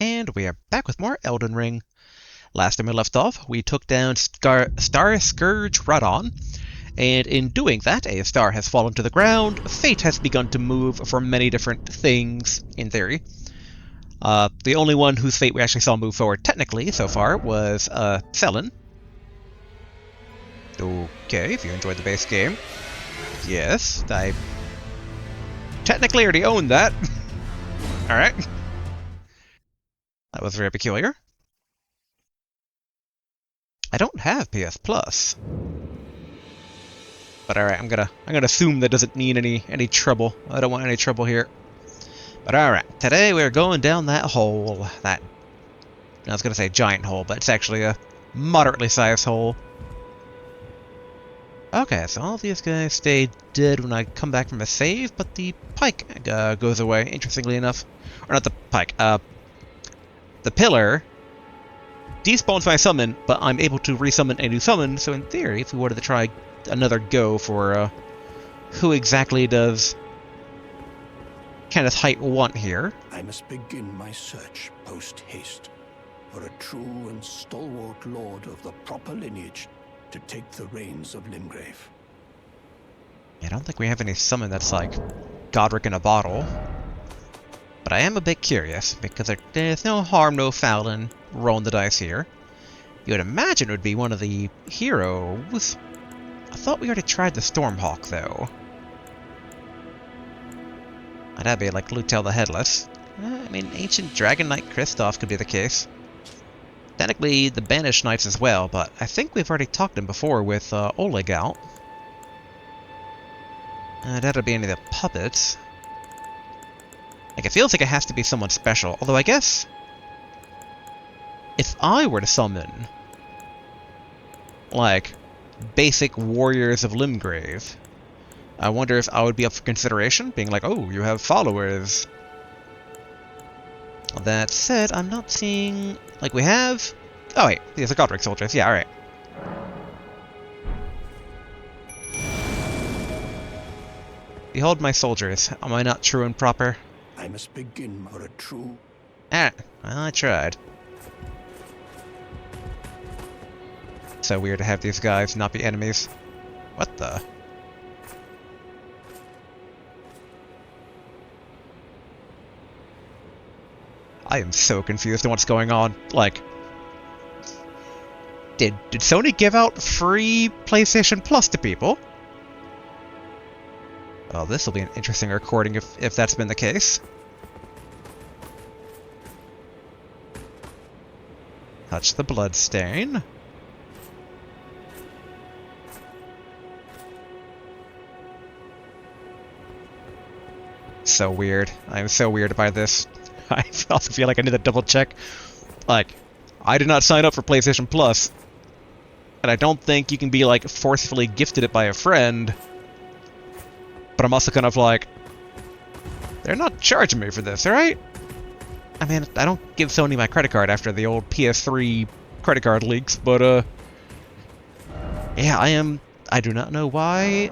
And we are back with more Elden Ring. Last time we left off, we took down Star Scourge Radahn, and in doing that, a star has fallen to the ground. Fate has begun to move for many different things, in theory. The only one whose fate we actually saw move forward technically so far was Selin. Okay, if you enjoyed the base game. Yes, I technically already own that. Alright. That was very peculiar. I don't have PS Plus. But alright, I'm gonna assume that doesn't mean any trouble. I don't want any trouble here. But alright, today we're going down that hole. I was gonna say giant hole, but it's actually a moderately sized hole. Okay, so all these guys stay dead when I come back from a save, but the pike goes away, interestingly enough. Or not the pike, the pillar despawns my summon, but I'm able to resummon a new summon, so in theory, if we wanted to try another go for who exactly does Kenneth Height want here. I must begin my search post-haste for a true and stalwart lord of the proper lineage to take the reins of Limgrave. I don't think we have any summon that's like Godric in a bottle. But I am a bit curious, because there's no harm, no foul in rolling the dice here. You would imagine it would be one of the heroes. I thought we already tried the Stormhawk, though. That'd be like Lutel the Headless. I mean, Ancient Dragon Knight Kristoff could be the case. Technically, the Banished Knights as well, but I think we've already talked to him before with Oleg out. That'll be any of the puppets. Like, it feels like it has to be someone special, although I guess if I were to summon, like, basic warriors of Limgrave, I wonder if I would be up for consideration, being like, oh, you have followers. That said, I'm not seeing... Like, we have... Oh, wait, these are Godric soldiers. Yeah, alright. Behold my soldiers. Am I not true and proper? I must begin for a true... Well, I tried. So weird to have these guys not be enemies. What the... I am so confused on what's going on. Like, did Sony give out free PlayStation Plus to people? Well, this will be an interesting recording if that's been the case. Touch the bloodstain. So weird. I am so weirded by this. I also feel like I need to double check. Like, I did not sign up for PlayStation Plus. And I don't think you can be, like, forcefully gifted it by a friend. But I'm also kind of like, they're not charging me for this, alright? I mean, I don't give Sony my credit card after the old PS3 credit card leaks, but, yeah, I do not know why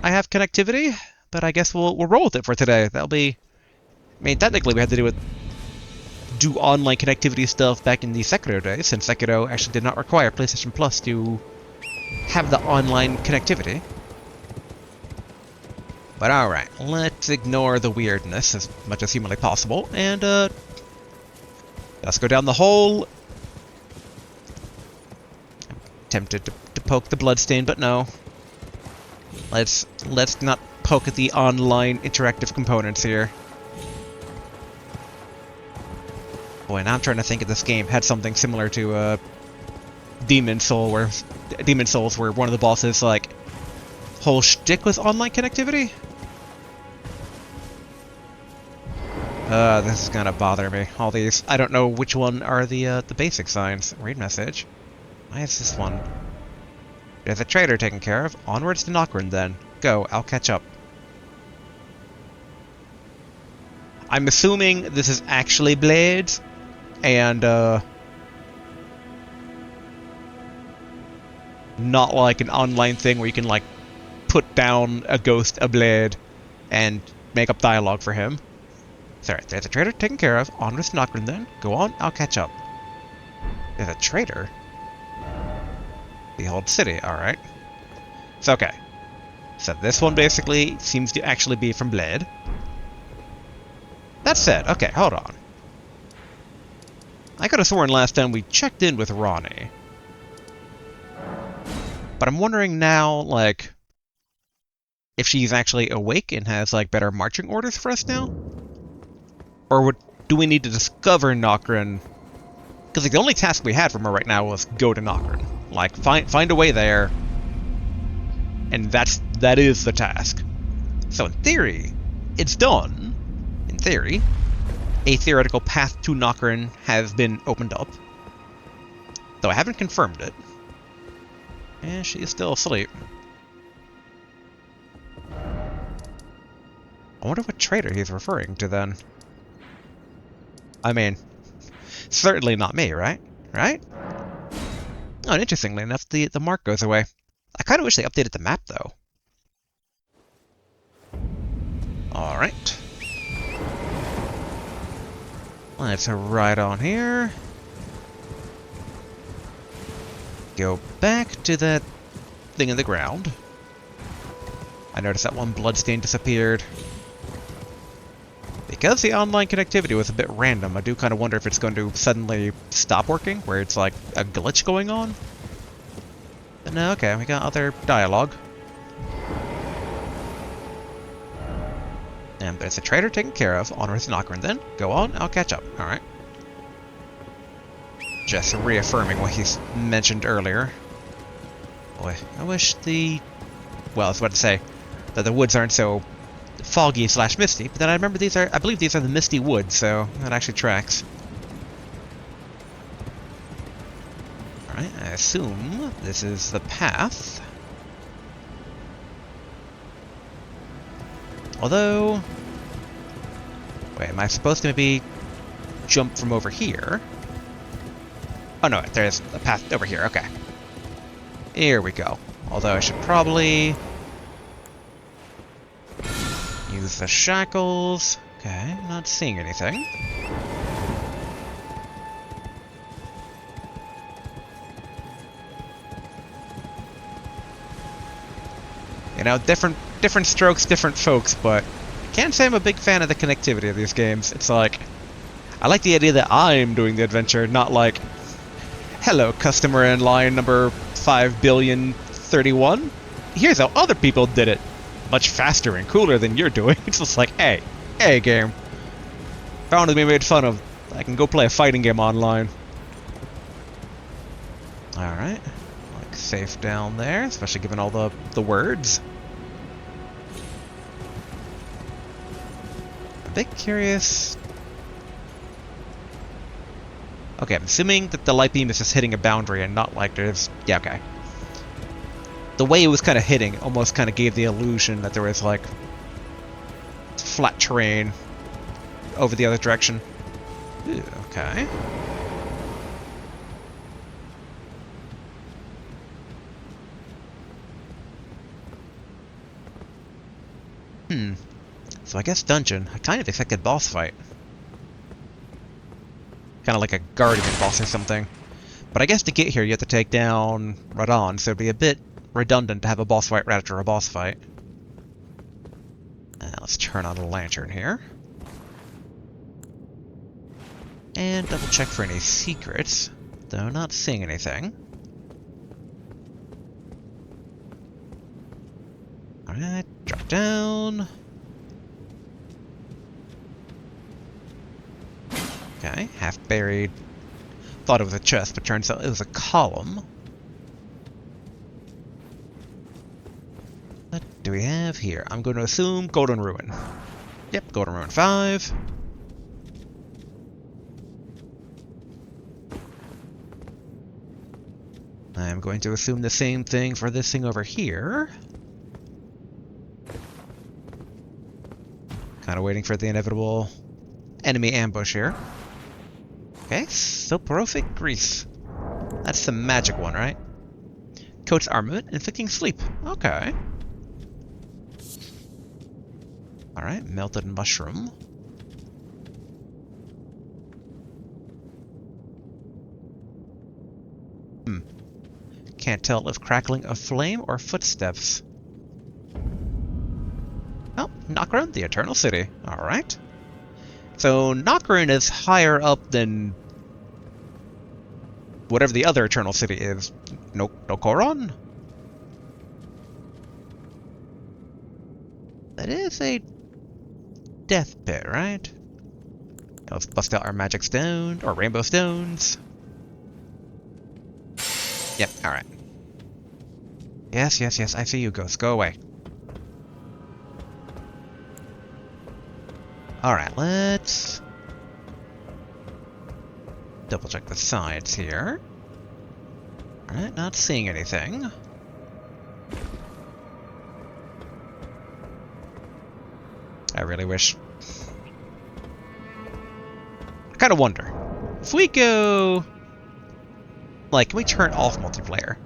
I have connectivity, but I guess we'll roll with it for today. That'll be... I mean, technically we had to do online connectivity stuff back in the Sekiro days, since Sekiro actually did not require PlayStation Plus to have the online connectivity. But alright, let's ignore the weirdness as much as humanly possible, and let's go down the hole. I'm tempted to poke the bloodstain, but no. Let's not poke at the online interactive components here. Boy, now I'm trying to think if this game had something similar to Demon Souls, where one of the bosses, like, whole shtick was online connectivity? This is gonna bother me. All these, I don't know which one are the basic signs. Read message. Why is this one? There's a trader taken care of. Onwards to Nocturne then. Go, I'll catch up. I'm assuming this is actually Blades, and not like an online thing where you can, like, put down a ghost, a blade, and make up dialogue for him. Sorry, there's a traitor taken care of. On with Nocturne then. Go on, I'll catch up. There's a traitor? The old city, alright. So, okay. So this one basically seems to actually be from Blade. That said, okay, hold on. I could have sworn last time we checked in with Ranni. But I'm wondering now, like, if she's actually awake and has, like, better marching orders for us now? Or do we need to discover Nocturne? Because like, the only task we had from her right now was go to Nocturne. Like, find a way there. And that is the task. So in theory, it's done. In theory. A theoretical path to Nocturne has been opened up. Though I haven't confirmed it. And she is still asleep. I wonder what traitor he's referring to then. I mean, certainly not me, right? Right? Oh, and interestingly enough, the mark goes away. I kind of wish they updated the map, though. Alright. Let's ride on here. Go back to that thing in the ground. I noticed that one bloodstain disappeared. Because the online connectivity was a bit random, I do kind of wonder if it's going to suddenly stop working, where it's like a glitch going on. But no, okay, we got other dialogue. And there's a traitor taken care of. On with Nocturne then. Go on, I'll catch up. Alright. Just reaffirming what he's mentioned earlier. Boy, I wish the... Well, I was about to say that the woods aren't so foggy / misty, but then I remember these are... I believe these are the misty woods, so that actually tracks. Alright, I assume this is the path. Although... Wait, am I supposed to maybe jump from over here? Oh no, there's a path over here, okay. Here we go. Although I should probably... use the shackles. Okay, not seeing anything. You know, different strokes, different folks, but I can't say I'm a big fan of the connectivity of these games. It's like, I like the idea that I'm doing the adventure, not like, hello, customer in line number 5,000,000,031. Here's how other people did it. Much faster and cooler than you're doing. It's just like, hey game. Found to be made fun of. I can go play a fighting game online. Alright. Like safe down there, especially given all the words. A bit curious. Okay, I'm assuming that the light beam is just hitting a boundary and not like there's... Yeah, okay. The way it was kind of hitting almost kind of gave the illusion that there was, like, flat terrain over the other direction. Ooh, okay. So I guess dungeon. I kind of expected boss fight. Kind of like a guardian boss or something. But I guess to get here you have to take down Radahn, so it'd be a bit redundant to have a boss fight right after a boss fight. Let's turn on the lantern here. And double check for any secrets, though not seeing anything. Alright, drop down. Okay, half buried. Thought it was a chest, but turns out it was a column. What do we have here? I'm going to assume Golden Ruin. Yep, Golden Ruin 5. I'm going to assume the same thing for this thing over here. Kind of waiting for the inevitable enemy ambush here. Okay, Soporific Grease. That's the magic one, right? Coats armament, inflicting sleep. Okay. Alright, melted mushroom. Can't tell if crackling of flame or footsteps. Oh, Nokrin, the Eternal City. Alright. So Nokrin is higher up than whatever the other Eternal City is. Nokoron? That is a death pit, right? Let's bust out our magic stone, or rainbow stones. Yep, alright. Yes, yes, yes, I see you, Ghost. Go away. Alright, let's double check the sides here. Alright, not seeing anything. I really wish. I kind of wonder. If we go... Like, can we turn off multiplayer?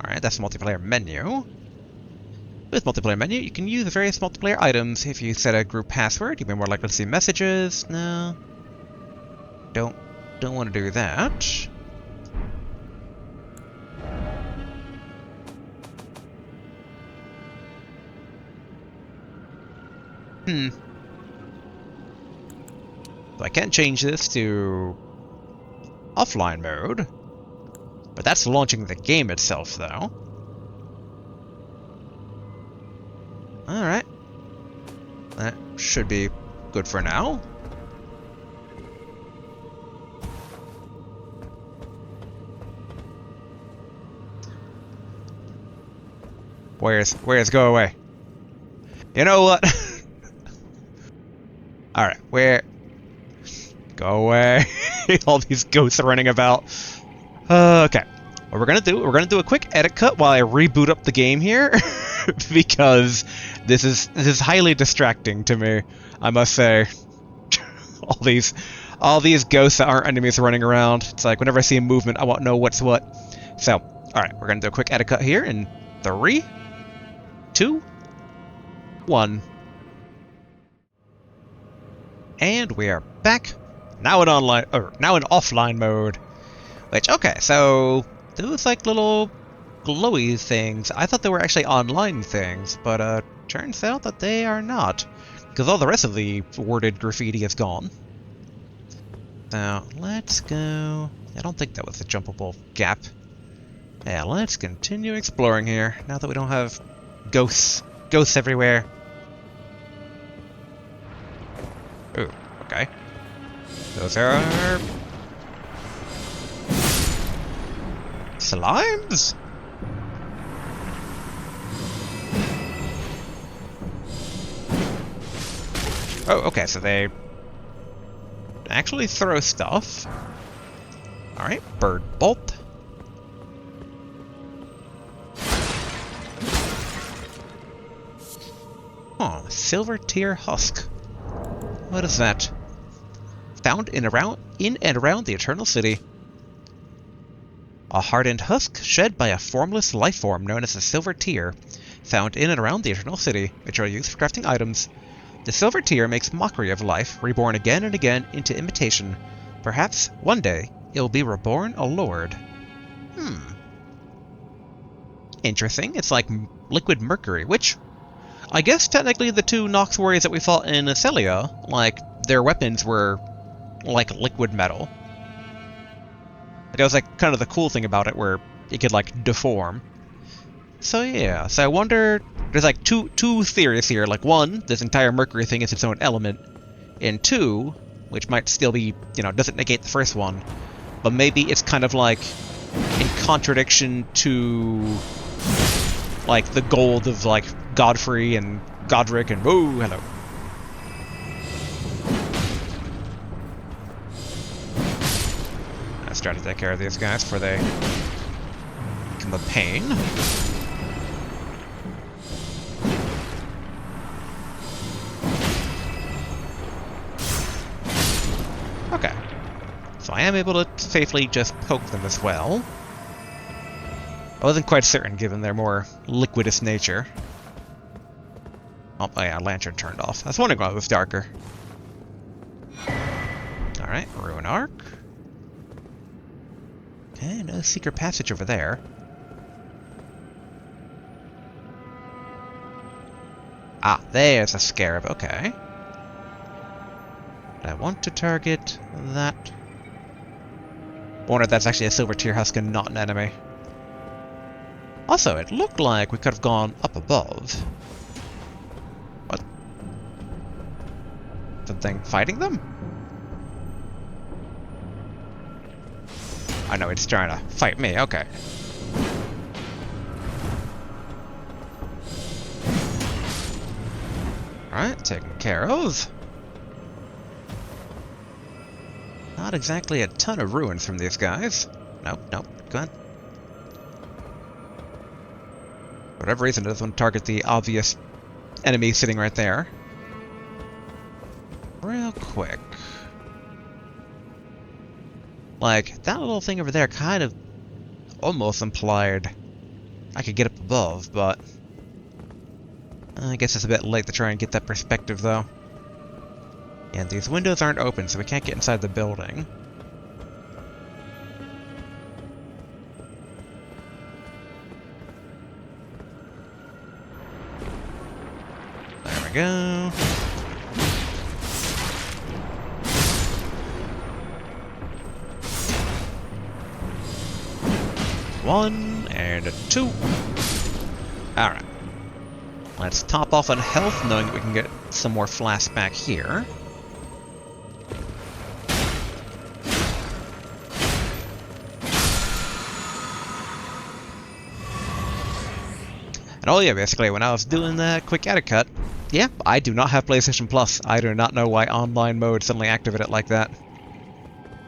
Alright, that's the multiplayer menu. With multiplayer menu, you can use various multiplayer items. If you set a group password, you'll be more likely to see messages. No. Don't want to do that. So I can change this to offline mode, but that's launching the game itself, though. Alright. That should be good for now. Where's go away? You know what? Alright, where... Go away. All these ghosts running about. Okay. What we're gonna do a quick edit cut while I reboot up the game here. Because this is highly distracting to me, I must say. all these ghosts that aren't enemies running around. It's like whenever I see a movement, I want to know what's what. So, alright, we're gonna do a quick edit cut here in 3, 2, 1. And we are back. Now in offline mode. Which, okay, so those like little glowy things, I thought they were actually online things, but turns out that they are not. Because all the rest of the worded graffiti is gone. Now, let's go... I don't think that was a jumpable gap. Yeah, let's continue exploring here, now that we don't have ghosts everywhere. Ooh, okay. Those are... slimes? Oh, okay, so they actually throw stuff. Alright, bird bolt. Oh, silver tear husk. What is that? Found in and around the Eternal City. A hardened husk shed by a formless life form known as the Silver Tear, found in and around the Eternal City, which are used for crafting items. The Silver Tear makes mockery of life, reborn again and again into imitation. Perhaps, one day, it will be reborn a lord. Interesting. It's like liquid mercury, which... I guess technically the two Nox warriors that we fought in Celia, like, their weapons were like liquid metal. That was like kind of the cool thing about it, where it could like deform. So yeah, so I wonder, there's like two theories here. Like one, this entire mercury thing is its own element, and two, which might still be, you know, doesn't negate the first one, but maybe it's kind of like in contradiction to like the gold of like Godfrey and Godric and whoa, hello. Let's try to take care of these guys before they become a pain. Okay. So I am able to safely just poke them as well. I wasn't quite certain given their more liquidous nature. Oh yeah, lantern turned off. I was wondering why it was darker. Alright, Rune Arc. Okay, no secret passage over there. Ah, there's a scarab, okay. I want to target that. I wonder if that's actually a silver tear husk and not an enemy. Also, it looked like we could have gone up above. What? Something fighting them? I know it's trying to fight me, okay. Alright, taken care of. Not exactly a ton of ruins from these guys. Nope, nope, go ahead. For whatever reason, it doesn't target the obvious enemy sitting right there. Real quick. Like, that little thing over there kind of almost implied I could get up above, but I guess it's a bit late to try and get that perspective, though. And these windows aren't open, so we can't get inside the building. There we go. One and a two. Alright. Let's top off on health, knowing that we can get some more flasks back here. And oh yeah, basically, when I was doing that quick edit cut, yeah, I do not have PlayStation Plus. I do not know why online mode suddenly activated like that.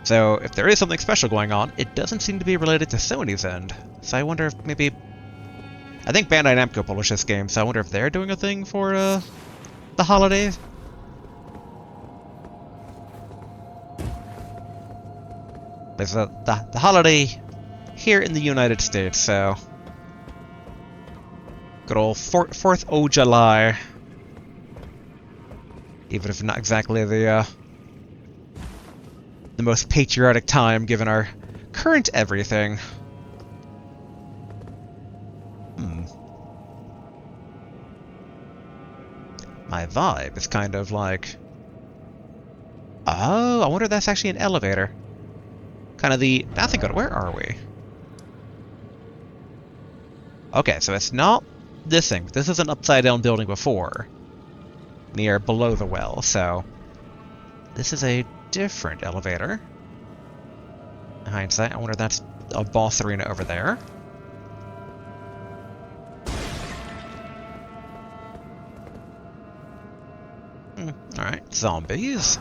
So, if there is something special going on, it doesn't seem to be related to Sony's end. So I wonder if maybe... I think Bandai Namco published this game, so I wonder if they're doing a thing for, the holidays? There's the holiday here in the United States, so... Good old 4th of July. Even if not exactly the most patriotic time, given our current everything. My vibe is kind of like... Oh, I wonder if that's actually an elevator. Kind of the... I think, where are we? Okay, so it's not this thing. This is an upside-down building before. Near below the well, so... This is a different elevator. In hindsight, I wonder if that's a boss arena over there. Alright, zombies.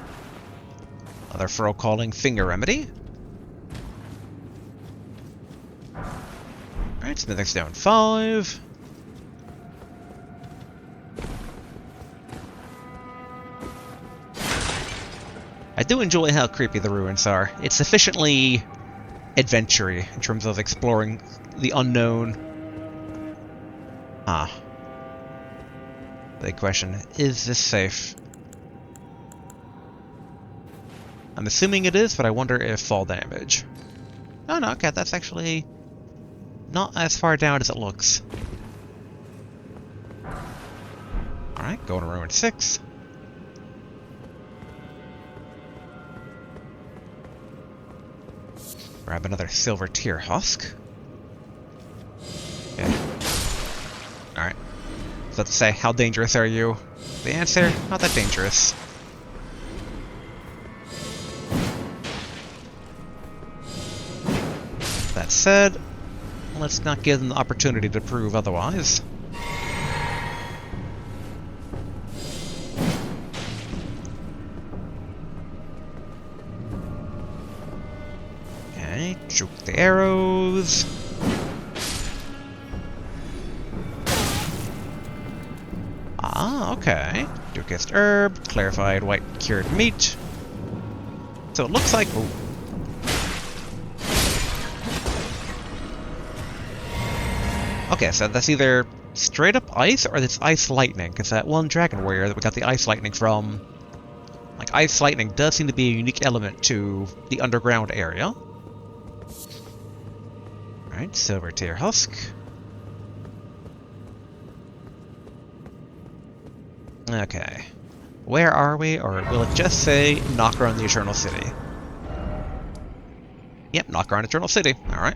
Another furrow calling finger remedy. Alright, smithing stone 5. I do enjoy how creepy the ruins are. It's sufficiently adventure-y in terms of exploring the unknown. Ah. Big question, is this safe? I'm assuming it is, but I wonder if fall damage. Oh no, okay, that's actually not as far down as it looks. Alright, going to ruin 6. Grab another silver tear husk. Okay. Alright. So let's say, how dangerous are you? The answer, not that dangerous. That said, let's not give them the opportunity to prove otherwise. Okay, juke the arrows. Ah, okay. Dukist herb, clarified white cured meat. So it looks like... Ooh. Okay, so that's either straight up ice or it's ice lightning, because that one dragon warrior that we got the ice lightning from... Like, ice lightning does seem to be a unique element to the underground area. Alright, silver tier husk. Okay. Where are we, or will it just say knock around the Eternal City? Yep, knock around Eternal City. Alright.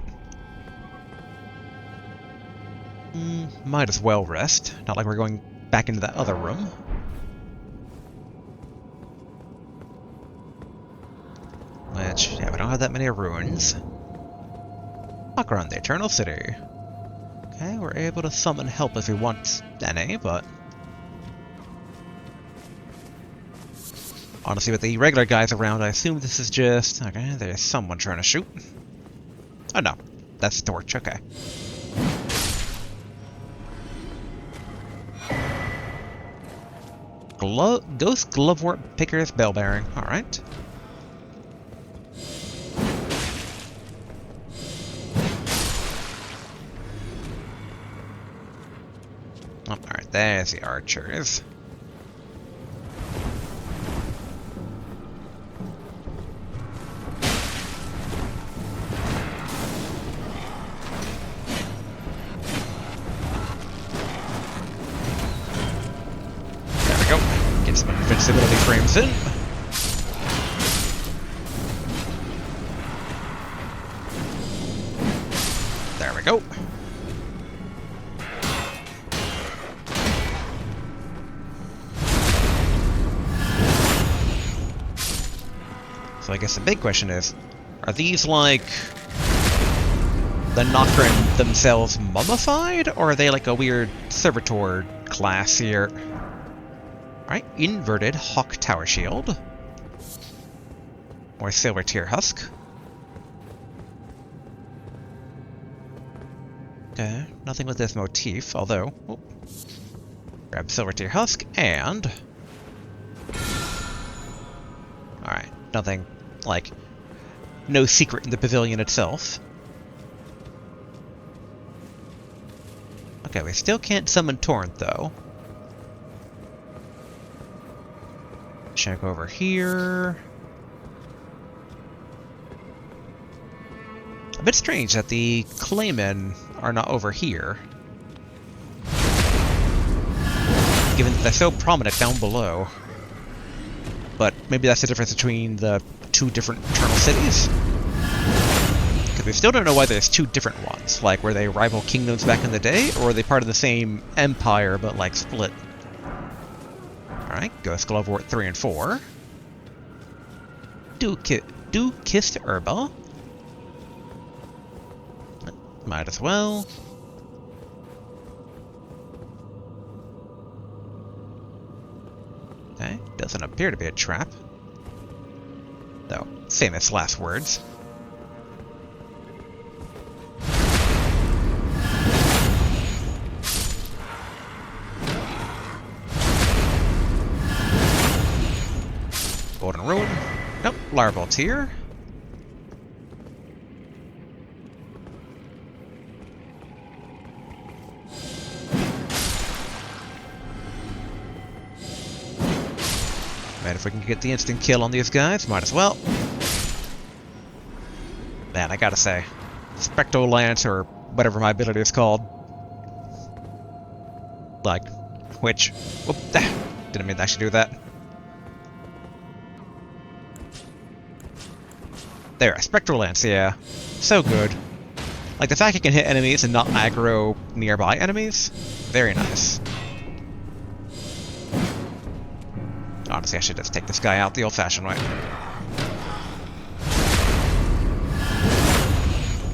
Might as well rest. Not like we're going back into that other room. Which, yeah, we don't have that many ruins. Knock around the Eternal City. Okay, we're able to summon help if we want any, but... honestly, with the regular guys around, I assume this is just... okay, there's someone trying to shoot. Oh no, that's the torch, okay. Ghost Glovewort Picker's Bell Bearing, alright. Oh, alright, there's the archers. Some invincibility frames in. There we go. So I guess the big question is, are these like the Nocturne themselves mummified, or are they like a weird servitor class here? Alright, inverted Hawk Tower Shield. More silver tier husk. Okay, nothing with this motif, although... oh, grab silver tier husk, and... alright, nothing, like... no secret in the pavilion itself. Okay, we still can't summon Torrent, though. Check over here. A bit strange that the Claymen are not over here, given that they're so prominent down below. But maybe that's the difference between the two different Eternal Cities? Because we still don't know why there's two different ones. Like, were they rival kingdoms back in the day, or were they part of the same empire but, like, split? Alright, Ghost Glovewort 3 and 4. Do Kissed Herba. Might as well. Okay, doesn't appear to be a trap. Though, famous last words. Golden Ruin. Nope, Larval Tier. Man, if we can get the instant kill on these guys, might as well. Man, I gotta say, Spectral Lance, or whatever my ability is called. Like, which... whoop, didn't mean to actually do that. There, Spectral Lance, yeah. So good. Like, the fact you can hit enemies and not aggro nearby enemies? Very nice. Honestly, I should just take this guy out the old-fashioned way.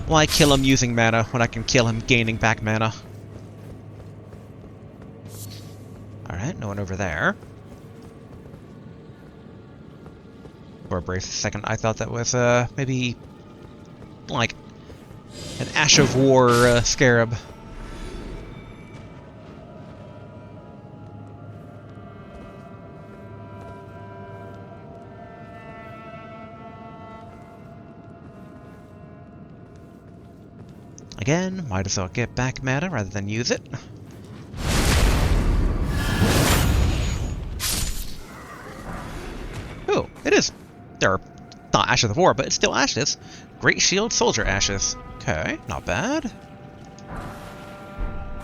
Why kill him using mana when I can kill him gaining back mana? Alright, no one over there. For a brief second, I thought that was, maybe, like, an Ash of War, scarab. Again, might as well get back mana rather than use it. Oh, it is. There are Not Ashes of War, but it's still ashes. Great Shield Soldier ashes. Okay, not bad.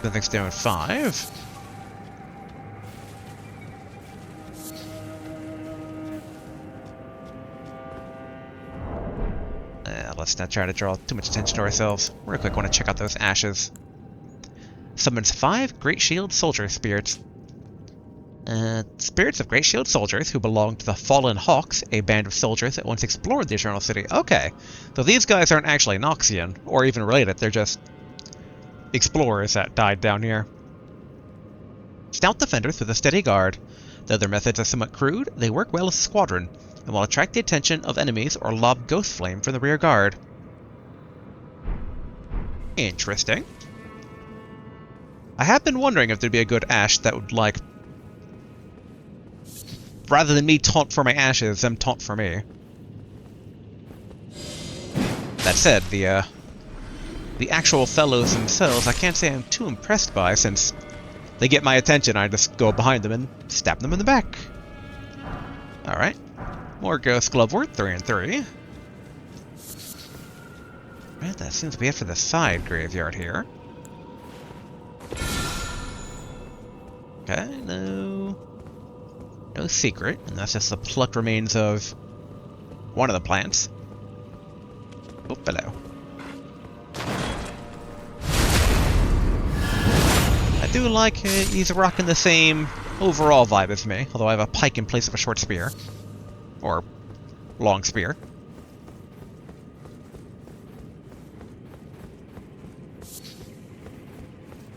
Something's doing 5. Let's not try to draw too much attention to ourselves. Real quick, want to check out those ashes. Summons 5 Great Shield Soldier spirits. Spirits of Great Shield soldiers who belong to the Fallen Hawks, a band of soldiers that once explored the Eternal City. Okay, so these guys aren't actually Noxian, or even related, they're just explorers that died down here. Stout defenders with a steady guard. Though their methods are somewhat crude, they work well as a squadron, and will attract the attention of enemies or lob ghost flame from the rear guard. Interesting. I have been wondering if there'd be a good Ash that would, like, rather than me taunt for my ashes, them taunt for me. That said, the actual fellows themselves, I can't say I'm too impressed by, since they get my attention, I just go behind them and stab them in the back. Alright. More Ghost Glove Wort, 3 and 3. Right, that seems to be it for the side graveyard here. Okay, no secret, and that's just the plucked remains of one of the plants. Oh, hello. I do like he's rocking the same overall vibe as me, although I have a pike in place of a short spear. Or long spear.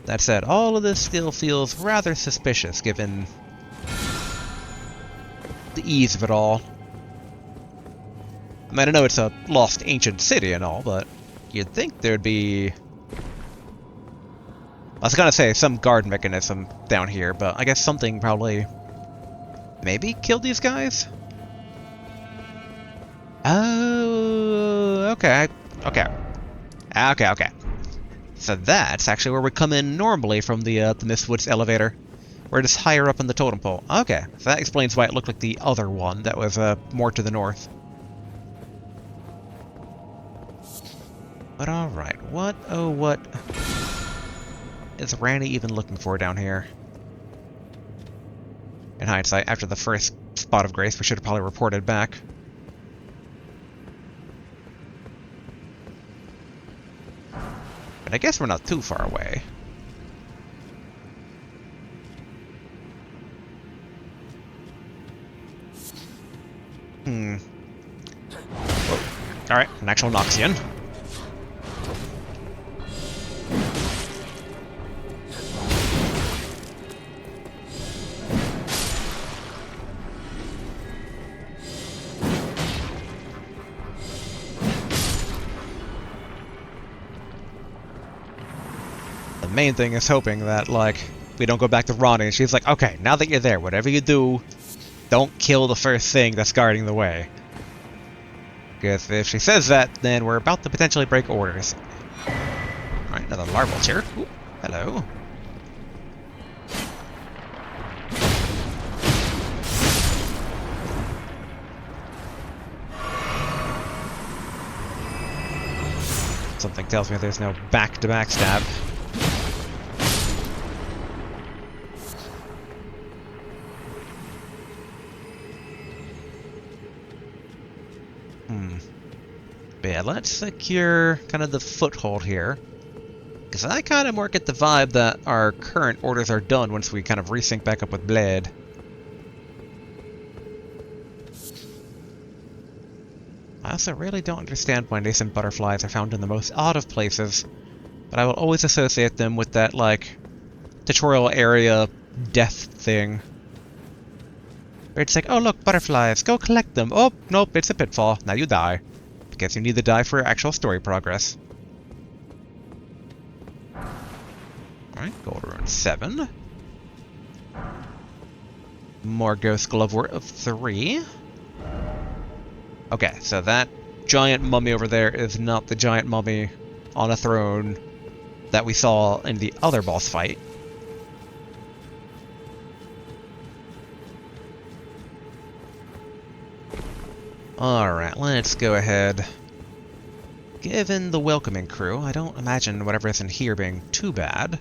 That said, all of this still feels rather suspicious given the ease of it all. I mean, I know it's a lost ancient city and all, but you'd think there'd be... I was gonna say some guard mechanism down here, but I guess something probably... maybe killed these guys? Oh, okay. Okay. So that's actually where we come in normally from the Mistwoods elevator. We're just higher up in the totem pole. Okay, so that explains why it looked like the other one that was more to the north. But alright, what is Ranni even looking for down here? In hindsight, after the first spot of grace, we should have probably reported back. But I guess we're not too far away. Alright, an actual Noxian. The main thing is hoping that, like, we don't go back to Ranni. She's like, okay, now that you're there, whatever you do, don't kill the first thing that's guarding the way. Because if she says that, then we're about to potentially break orders. Alright, another larval here. Ooh, hello. Something tells me there's no back-to-back stab. But yeah, let's secure kind of the foothold here. Because I kind of more get the vibe that our current orders are done once we kind of resync back up with Blade. I also really don't understand why nascent butterflies are found in the most odd of places, but I will always associate them with that, like, tutorial area death thing. Where it's like, oh look, butterflies, go collect them. Oh, nope, it's a pitfall. Now you die. Because you need to die for actual story progress. Alright, gold rune 7. More Ghost Glove Wort of 3. Okay, so that giant mummy over there is not the giant mummy on a throne that we saw in the other boss fight. Alright, let's go ahead. Given the welcoming crew, I don't imagine whatever's in here being too bad.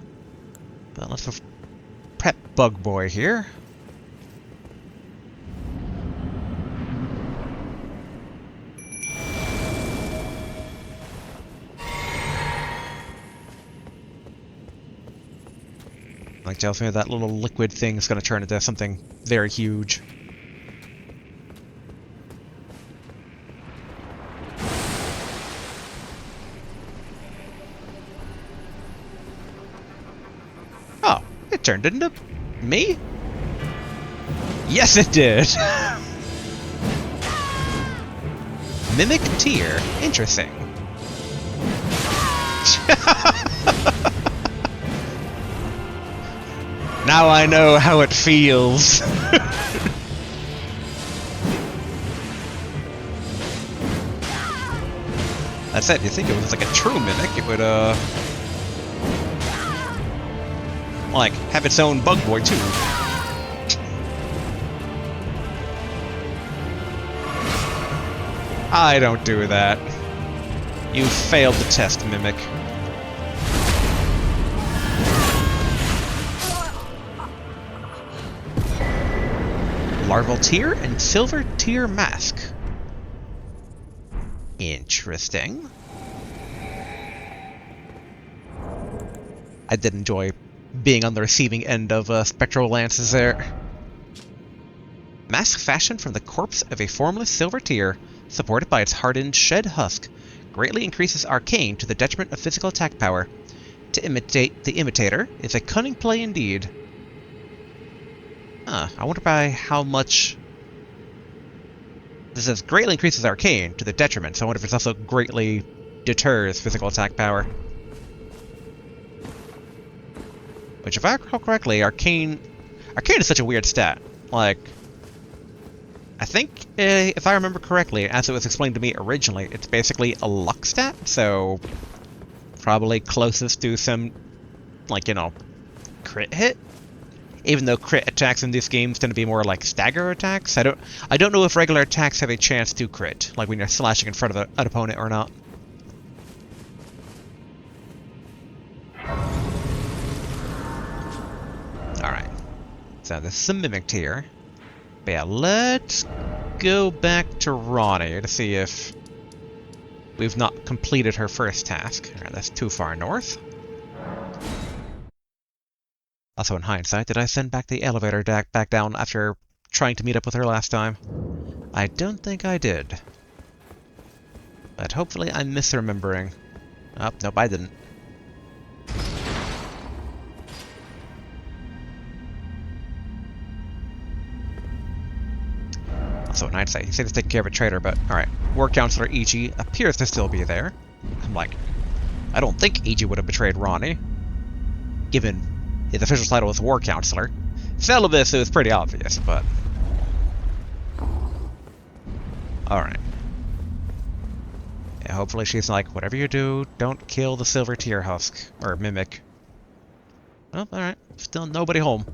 But let's prep Bug Boy here. Like tells me that little liquid thing is going to turn into something very huge. Oh, it turned into me? Yes, it did! Mimic Tear. Interesting. Now I know how it feels. That said, you think it was like a true mimic, it would, like, have its own Bug Boy, too. I don't do that. You failed the test, Mimic. Larval Tear and Silver Tear Mask. Interesting. I did enjoy being on the receiving end of spectral lances there. Mask fashioned from the corpse of a formless silver tear, supported by its hardened shed husk, greatly increases arcane to the detriment of physical attack power. To imitate the imitator is a cunning play indeed. I wonder by how much... This says greatly increases arcane to the detriment, so I wonder if it also greatly deters physical attack power. Which, if I recall correctly, Arcane is such a weird stat. Like, I think, if I remember correctly, as it was explained to me originally, it's basically a luck stat, so probably closest to some, like, you know, crit hit. Even though crit attacks in these games tend to be more like stagger attacks, I don't know if regular attacks have a chance to crit, like when you're slashing in front of an opponent or not. Alright, so this is a Mimic Tear. But yeah, let's go back to Ranni to see if we've not completed her first task. Alright, that's too far north. Also, in hindsight, did I send back the elevator back down after trying to meet up with her last time? I don't think I did. But hopefully I'm misremembering. Oh, nope, I didn't. Also, in hindsight, he said to take care of a traitor, but alright. War Counselor Ichi appears to still be there. I'm like, I don't think Ichi would have betrayed Ranni, given his official title was War Counselor. Celibus, it was pretty obvious, but... Alright. Yeah, hopefully she's like, whatever you do, don't kill the Silver Tear Husk, or Mimic. Oh, alright. Still nobody home.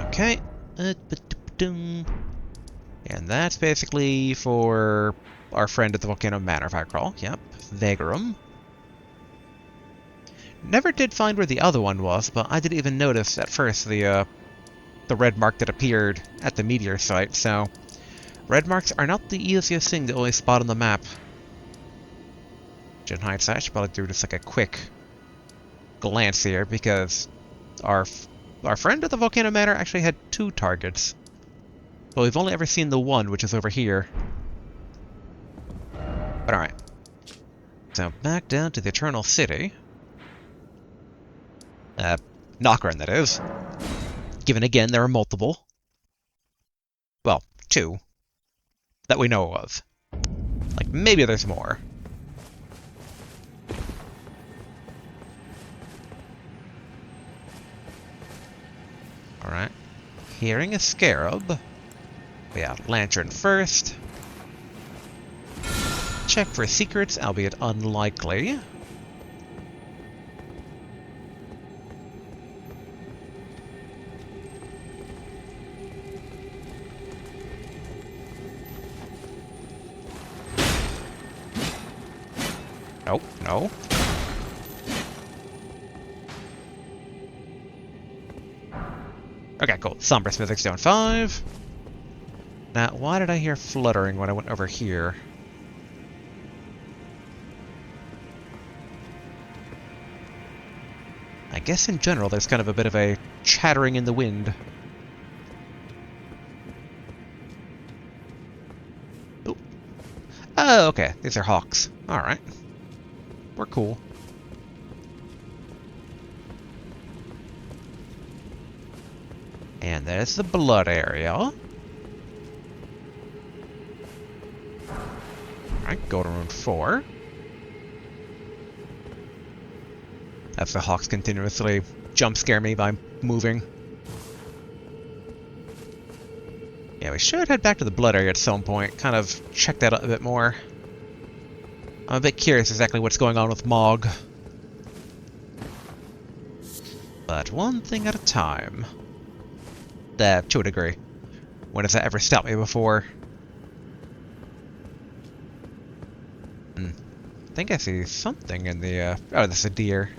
Okay. And that's basically for our friend at the Volcano Manor, if I recall. Yep. Vagarum. Never did find where the other one was, but I didn't even notice at first the red mark that appeared at the meteor site, so... Red marks are not the easiest thing to always spot on the map. In hindsight, I should probably do just like a quick glance here, because our friend at the Volcano Manor actually had 2 targets. But we've only ever seen the one, which is over here. But alright. So back down to the Eternal City. Nocturne, that is. Given again, there are multiple. Well, 2. That we know of. Like, maybe there's more. Alright. Hearing a scarab. Yeah, lantern first. Check for secrets, albeit unlikely. Nope, no. Okay, cool. Somber Smithing Stone 5. Now, why did I hear fluttering when I went over here? I guess in general there's kind of a bit of a chattering in the wind. Oop. Oh, okay. These are hawks. Alright. We're cool. And there's the blood area. Alright, go to room 4. That's the hawks continuously jump scare me by moving. Yeah, we should head back to the blood area at some point. Kind of check that out a bit more. I'm a bit curious exactly what's going on with Mog. But one thing at a time. To a degree. When has that ever stopped me before? I think I see something in the, oh, this is a deer.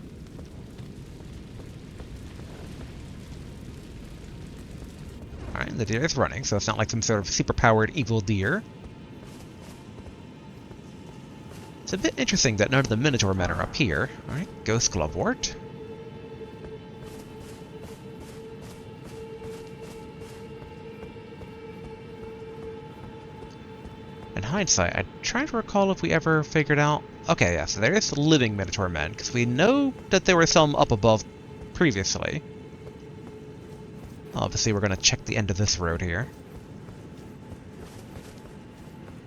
Alright, the deer is running, so it's not like some sort of super-powered evil deer. It's a bit interesting that none of the Minotaur men are up here. Alright, Ghost Glovewort. In hindsight, I'm trying to recall if we ever figured out... Okay, yeah, so there is living Minotaur men, because we know that there were some up above previously. Obviously, we're going to check the end of this road here.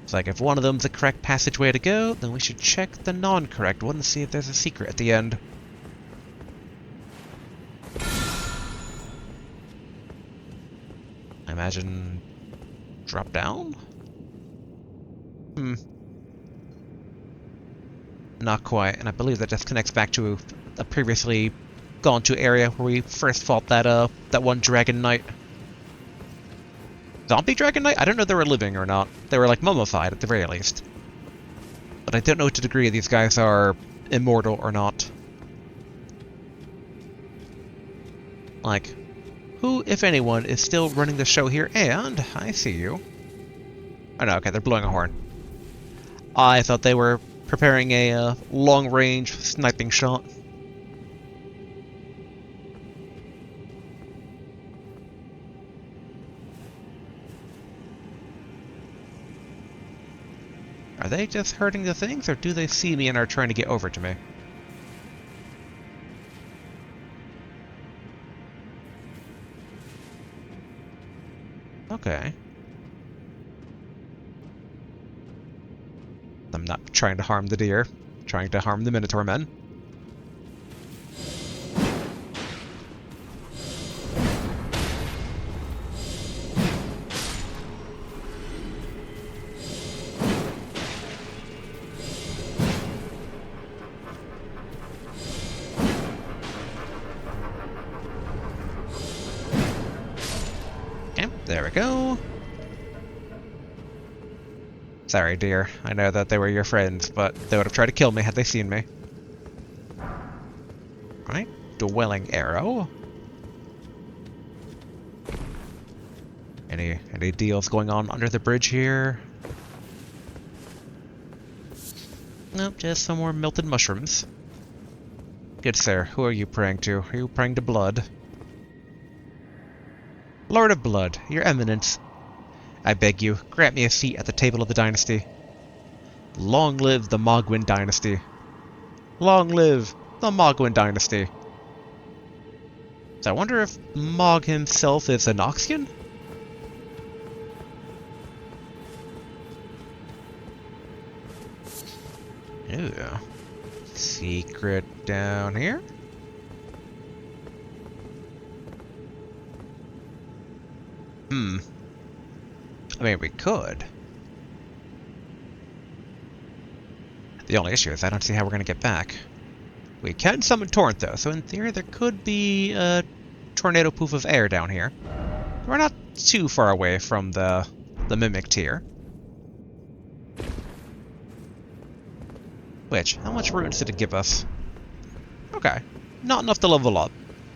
It's like, if one of them's the correct passageway to go, then we should check the non-correct one and see if there's a secret at the end. I imagine... drop down? Not quite, and I believe that just connects back to a previously gone to area where we first fought that that one Dragon Knight. Zombie Dragon Knight? I don't know if they were living or not. They were like mummified at the very least. But I don't know to the degree these guys are immortal or not. Like, who, if anyone, is still running the show here? And I see you. Oh no, okay, they're blowing a horn. I thought they were preparing a long-range sniping shot. Are they just hurting the things, or do they see me and are trying to get over to me? Okay. I'm not trying to harm the deer, I'm trying to harm the Minotaur men. Okay, there we go. Sorry, dear. I know that they were your friends, but they would have tried to kill me had they seen me. Alright, Dwelling Arrow. Any deals going on under the bridge here? Nope, just some more melted mushrooms. Good sir, who are you praying to? Are you praying to blood? Lord of Blood, your eminence. I beg you, grant me a seat at the table of the dynasty. Long live the Mogwin dynasty. Long live the Mogwin dynasty. So I wonder if Mog himself is a Noxian? Ooh. Secret down here? I mean, we could. The only issue is I don't see how we're going to get back. We can summon Torrent, though, so in theory there could be a tornado poof of air down here. We're not too far away from the Mimic tier. Which, how much runes did it give us? Okay. Not enough to level up.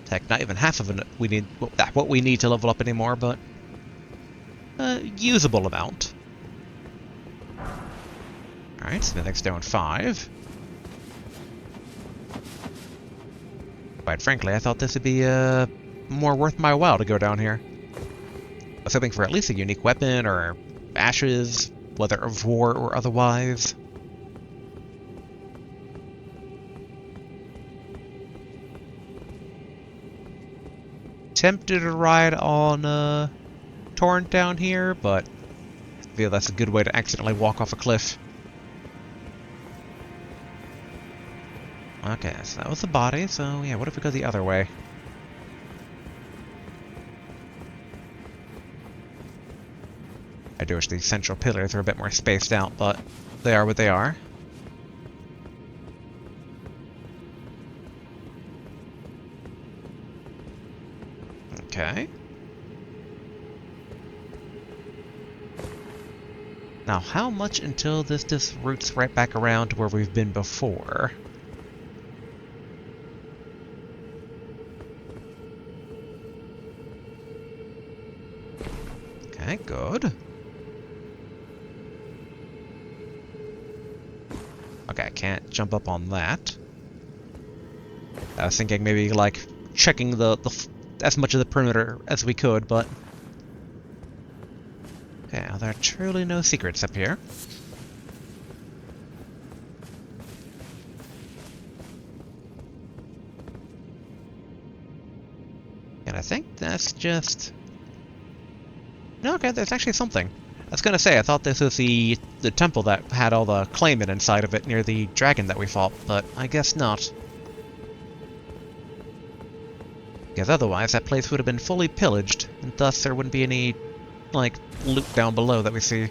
Heck, not even half of it we need, what we need to level up anymore, but a usable amount. Alright, smithing stone 5. Quite frankly, I thought this would be more worth my while to go down here. I was hoping for at least a unique weapon, or ashes, whether of war or otherwise. Tempted to ride on Torrent down here, but I feel that's a good way to accidentally walk off a cliff. Okay, so that was the body, so yeah, what if we go the other way? I do wish the central pillars are a bit more spaced out, but they are what they are. Okay. Now, how much until this just roots right back around to where we've been before? Okay, good. Okay, I can't jump up on that. I was thinking maybe, like, checking as much of the perimeter as we could, but... Okay, well, there are truly no secrets up here. And I think that's just... No, okay, there's actually something. I was gonna say, I thought this was the temple that had all the claimant inside of it near the dragon that we fought, but I guess not. Because otherwise, that place would have been fully pillaged, and thus there wouldn't be any, like, loot down below that we see.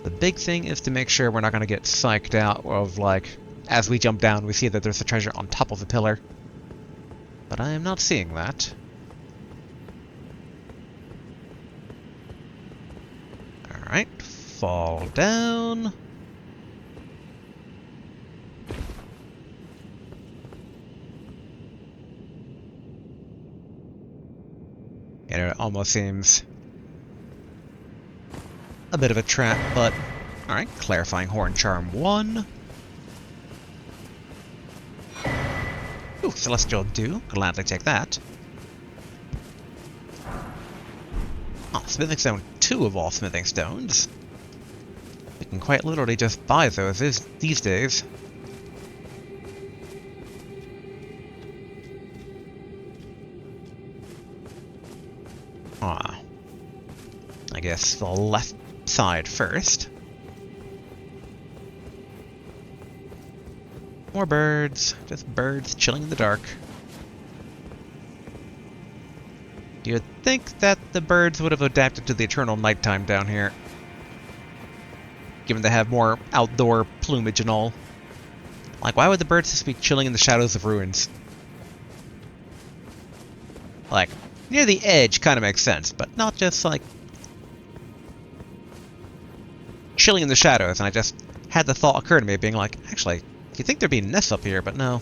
The big thing is to make sure we're not gonna get psyched out of, like, as we jump down, we see that there's a treasure on top of the pillar. But I am not seeing that. Alright, fall down. And it almost seems a bit of a trap, but alright, clarifying horn charm 1. Ooh, celestial dew, gladly take that. Oh, smithing stone 2 of all smithing stones. You can quite literally just buy those these days. Ah. I guess the left side first. More birds. Just birds chilling in the dark. You'd think that the birds would have adapted to the eternal nighttime down here. Given they have more outdoor plumage and all. Like, why would the birds just be chilling in the shadows of ruins? Like, near the edge kind of makes sense, but not just, like, chilling in the shadows. And I just had the thought occur to me, being like, actually, you'd think there'd be nests up here, but no.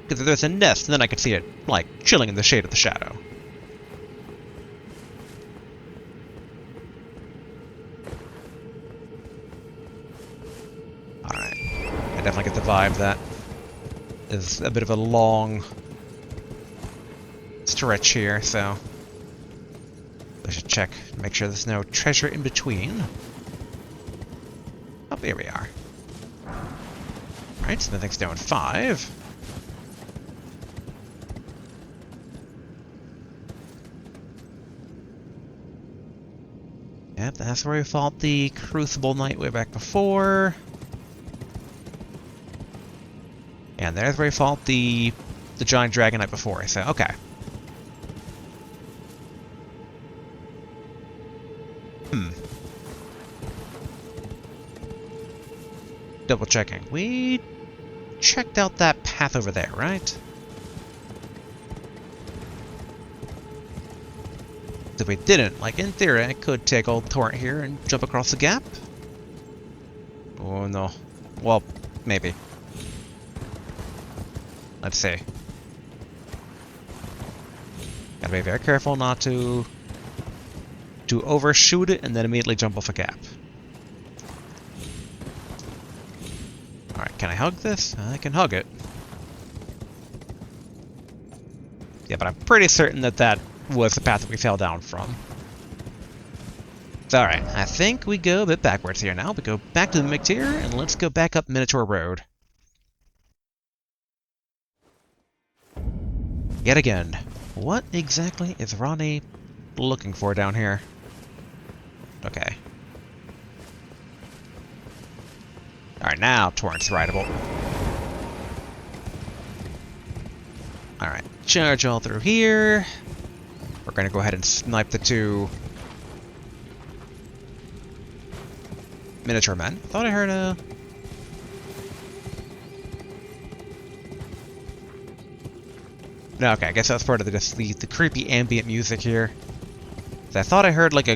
Because if there's a nest, then I could see it, like, chilling in the shade of the shadow. Alright. I definitely get the vibe that is a bit of a long stretch here, so I should check, make sure there's no treasure in between. Oh, here we are. Alright, smithing stone 5. Yep, that's where we fought the Crucible Knight way back before. And there's where we fought the Giant Dragon Knight before, so okay. Double checking. We checked out that path over there, right? If we didn't, like in theory, I could take old Torrent here and jump across the gap. Oh no. Well, maybe. Let's see. Gotta be very careful not to overshoot it and then immediately jump off a gap. Alright, can I hug this? I can hug it. Yeah, but I'm pretty certain that that was the path that we fell down from. Alright, I think we go a bit backwards here now. We go back to the Mictir, and let's go back up Minotaur Road. Yet again, what exactly is Ranni looking for down here? Okay. Alright, now Torrent's rideable. Alright, charge all through here. We're gonna go ahead and snipe the two Minotaur men. Thought I heard a... No, okay, I guess that's part of the creepy ambient music here. I thought I heard like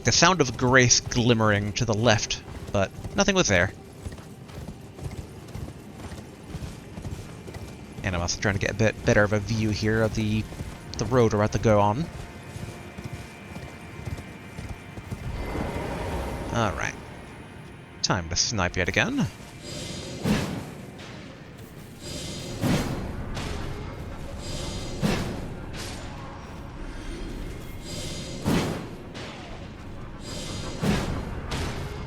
the sound of grace glimmering to the left, but nothing was there. And I'm also trying to get a bit better of a view here of the road we're about to go on. Alright. Time to snipe yet again.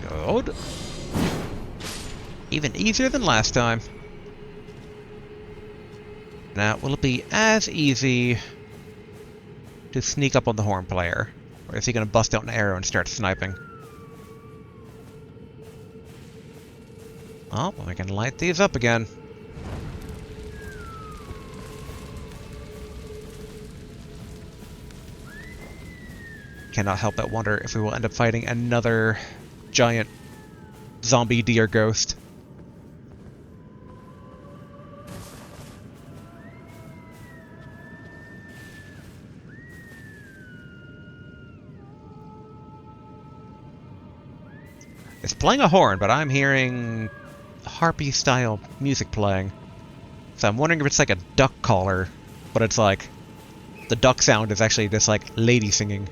Good. Even easier than last time. Now, will it be as easy to sneak up on the horn player? Or is he going to bust out an arrow and start sniping? Oh, well, we can light these up again. Cannot help but wonder if we will end up fighting another giant zombie deer ghost. It's playing a horn, but I'm hearing harpy-style music playing. So I'm wondering if it's like a duck caller, but it's like the duck sound is actually this like lady singing.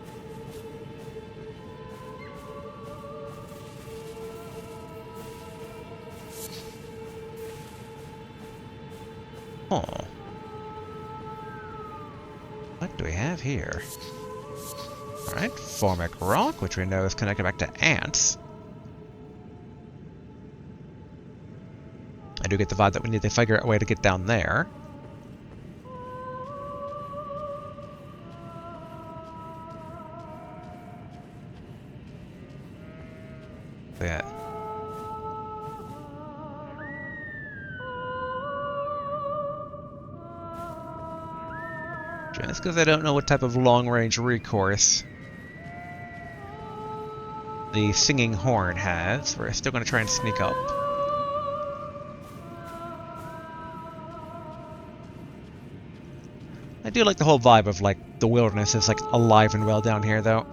Oh. What do we have here? Alright, Formic Rock, which we know is connected back to ants. I do get the vibe that we need to figure out a way to get down there. Yeah. Just because I don't know what type of long-range recourse the singing horn has, we're still going to try and sneak up. I do like the whole vibe of, like, the wilderness is, like, alive and well down here, though.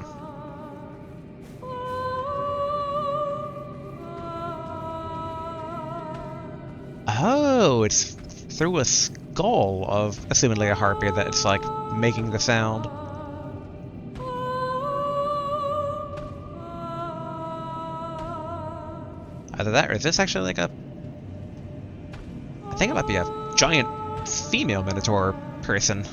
Oh, it's through a skull of, assumedly, a harpy that it's, like, making the sound. Either that, or is this actually, like, a... I think it might be a giant female Minotaur person.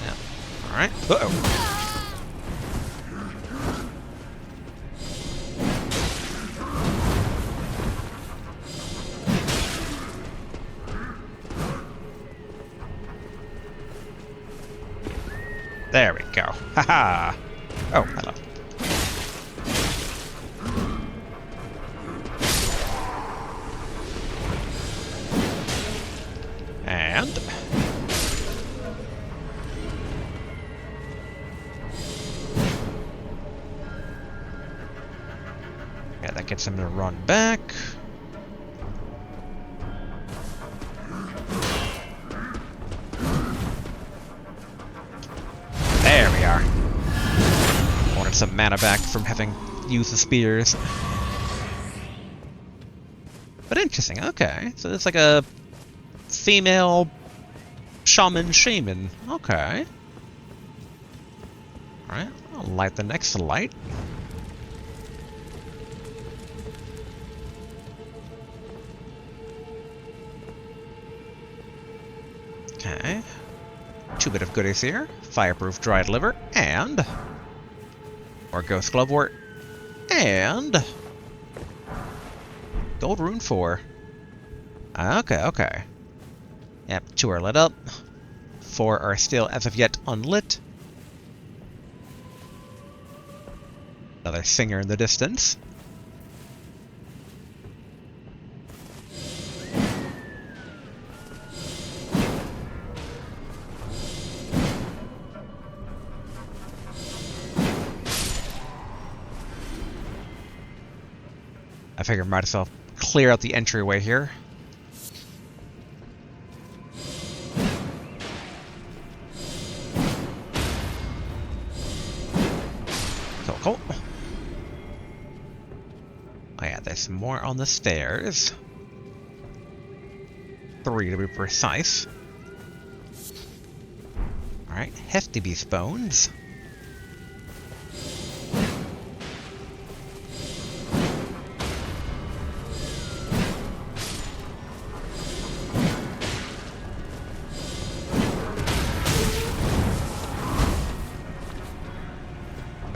Yeah. Alright. Uh-oh. There we go. Haha. Oh, hello. And Yeah, that gets him to run back. There we are. Wanted some mana back from having used the spears. But interesting, okay. So it's like a female shaman. Okay. Alright, I'll light the next light. Okay. Two bit of goodies here. Fireproof dried liver, and more ghost glovewort, and gold rune 4. Okay. Yep, 2 are lit up. 4 are still, as of yet, unlit. Another singer in the distance. I figure might as well clear out the entryway here. Cool. Oh yeah, there's more on the stairs. 3 to be precise. Alright, hefty beast bones.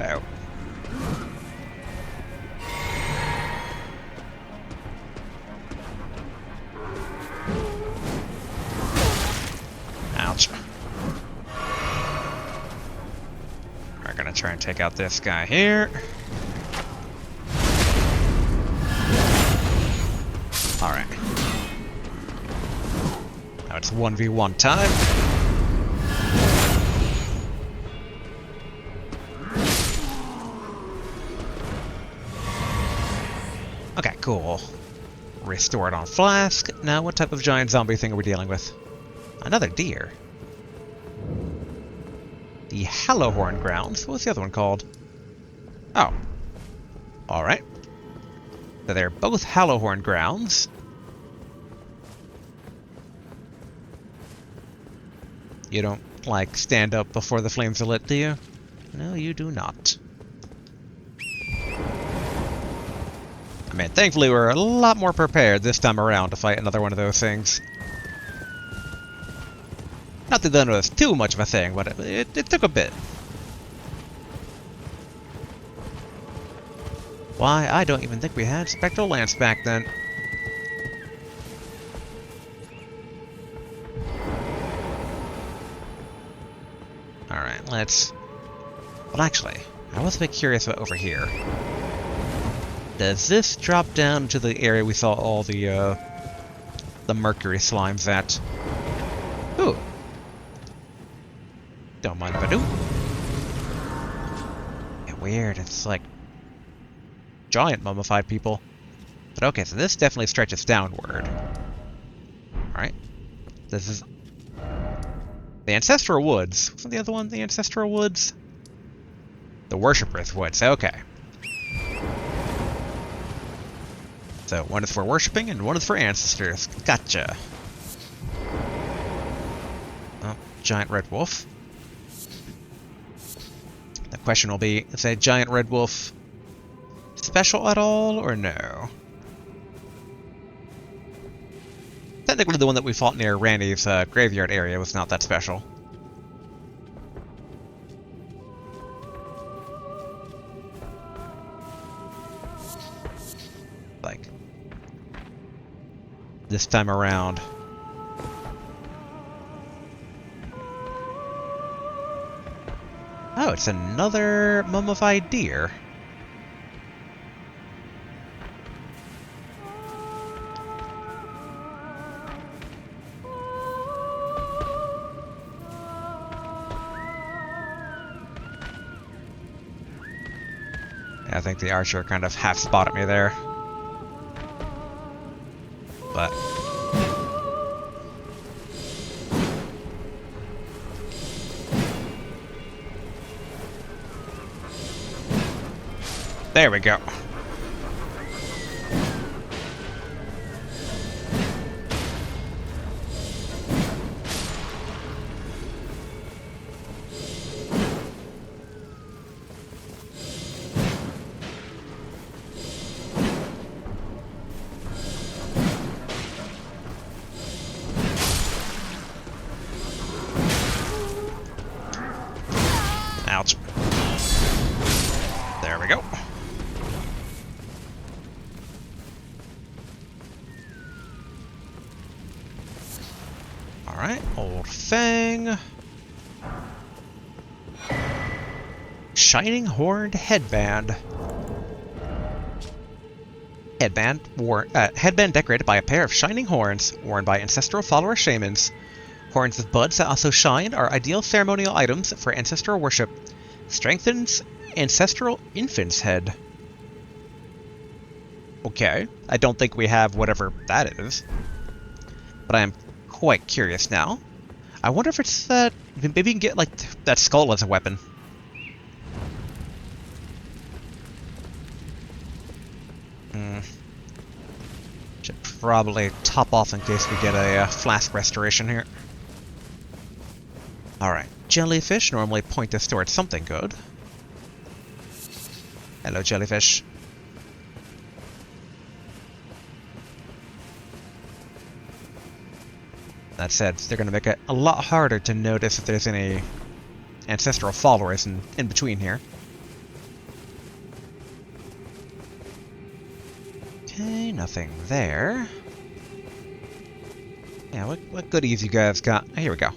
Oh. Ouch. We're gonna try and take out this guy here. Alright. Now it's 1v1 time. Okay, cool. Restored on flask. Now what type of giant zombie thing are we dealing with? Another deer. The Hallowhorn Grounds. What was the other one called? Oh. Alright. So they're both Hallowhorn Grounds. You don't, like, stand up before the flames are lit, do you? No, you do not. I mean, thankfully we're a lot more prepared this time around to fight another one of those things. Not that that was too much of a thing, but it took a bit. Why, I don't even think we had Spectral Lance back then. Alright, let's... Well, actually, I was a bit curious about over here. Does this drop down to the area we saw all the mercury slimes at? Ooh. Don't mind if I do. Yeah, weird, it's like giant mummified people. But okay, so this definitely stretches downward. Alright. This is... The Ancestral Woods. Wasn't the other one the Ancestral Woods? The Worshipper's Woods, okay. So, one is for worshipping and one is for ancestors. Gotcha. Oh, giant red wolf. The question will be, is a giant red wolf special at all, or no? Technically the one that we fought near Ranni's graveyard area was not that special. Like, this time around. Oh, it's another mummified deer. I think the archer kind of half spotted me there. But there we go. Ouch. There we go. Alright, old Fang. Shining Horned Headband. Headband decorated by a pair of shining horns, worn by ancestral follower shamans. Horns with buds that also shine are ideal ceremonial items for ancestral worship. Strengthens ancestral infant's head. Okay, I don't think we have whatever that is. But I am quite curious now. I wonder if it's that... Maybe you can get, like, that skull as a weapon. Should probably top off in case we get a flask restoration here. Alright, jellyfish normally point us towards something good. Hello, jellyfish. That said, they're going to make it a lot harder to notice if there's any ancestral followers in between here. Okay, nothing there. Yeah, what goodies you guys got? Oh, here we go.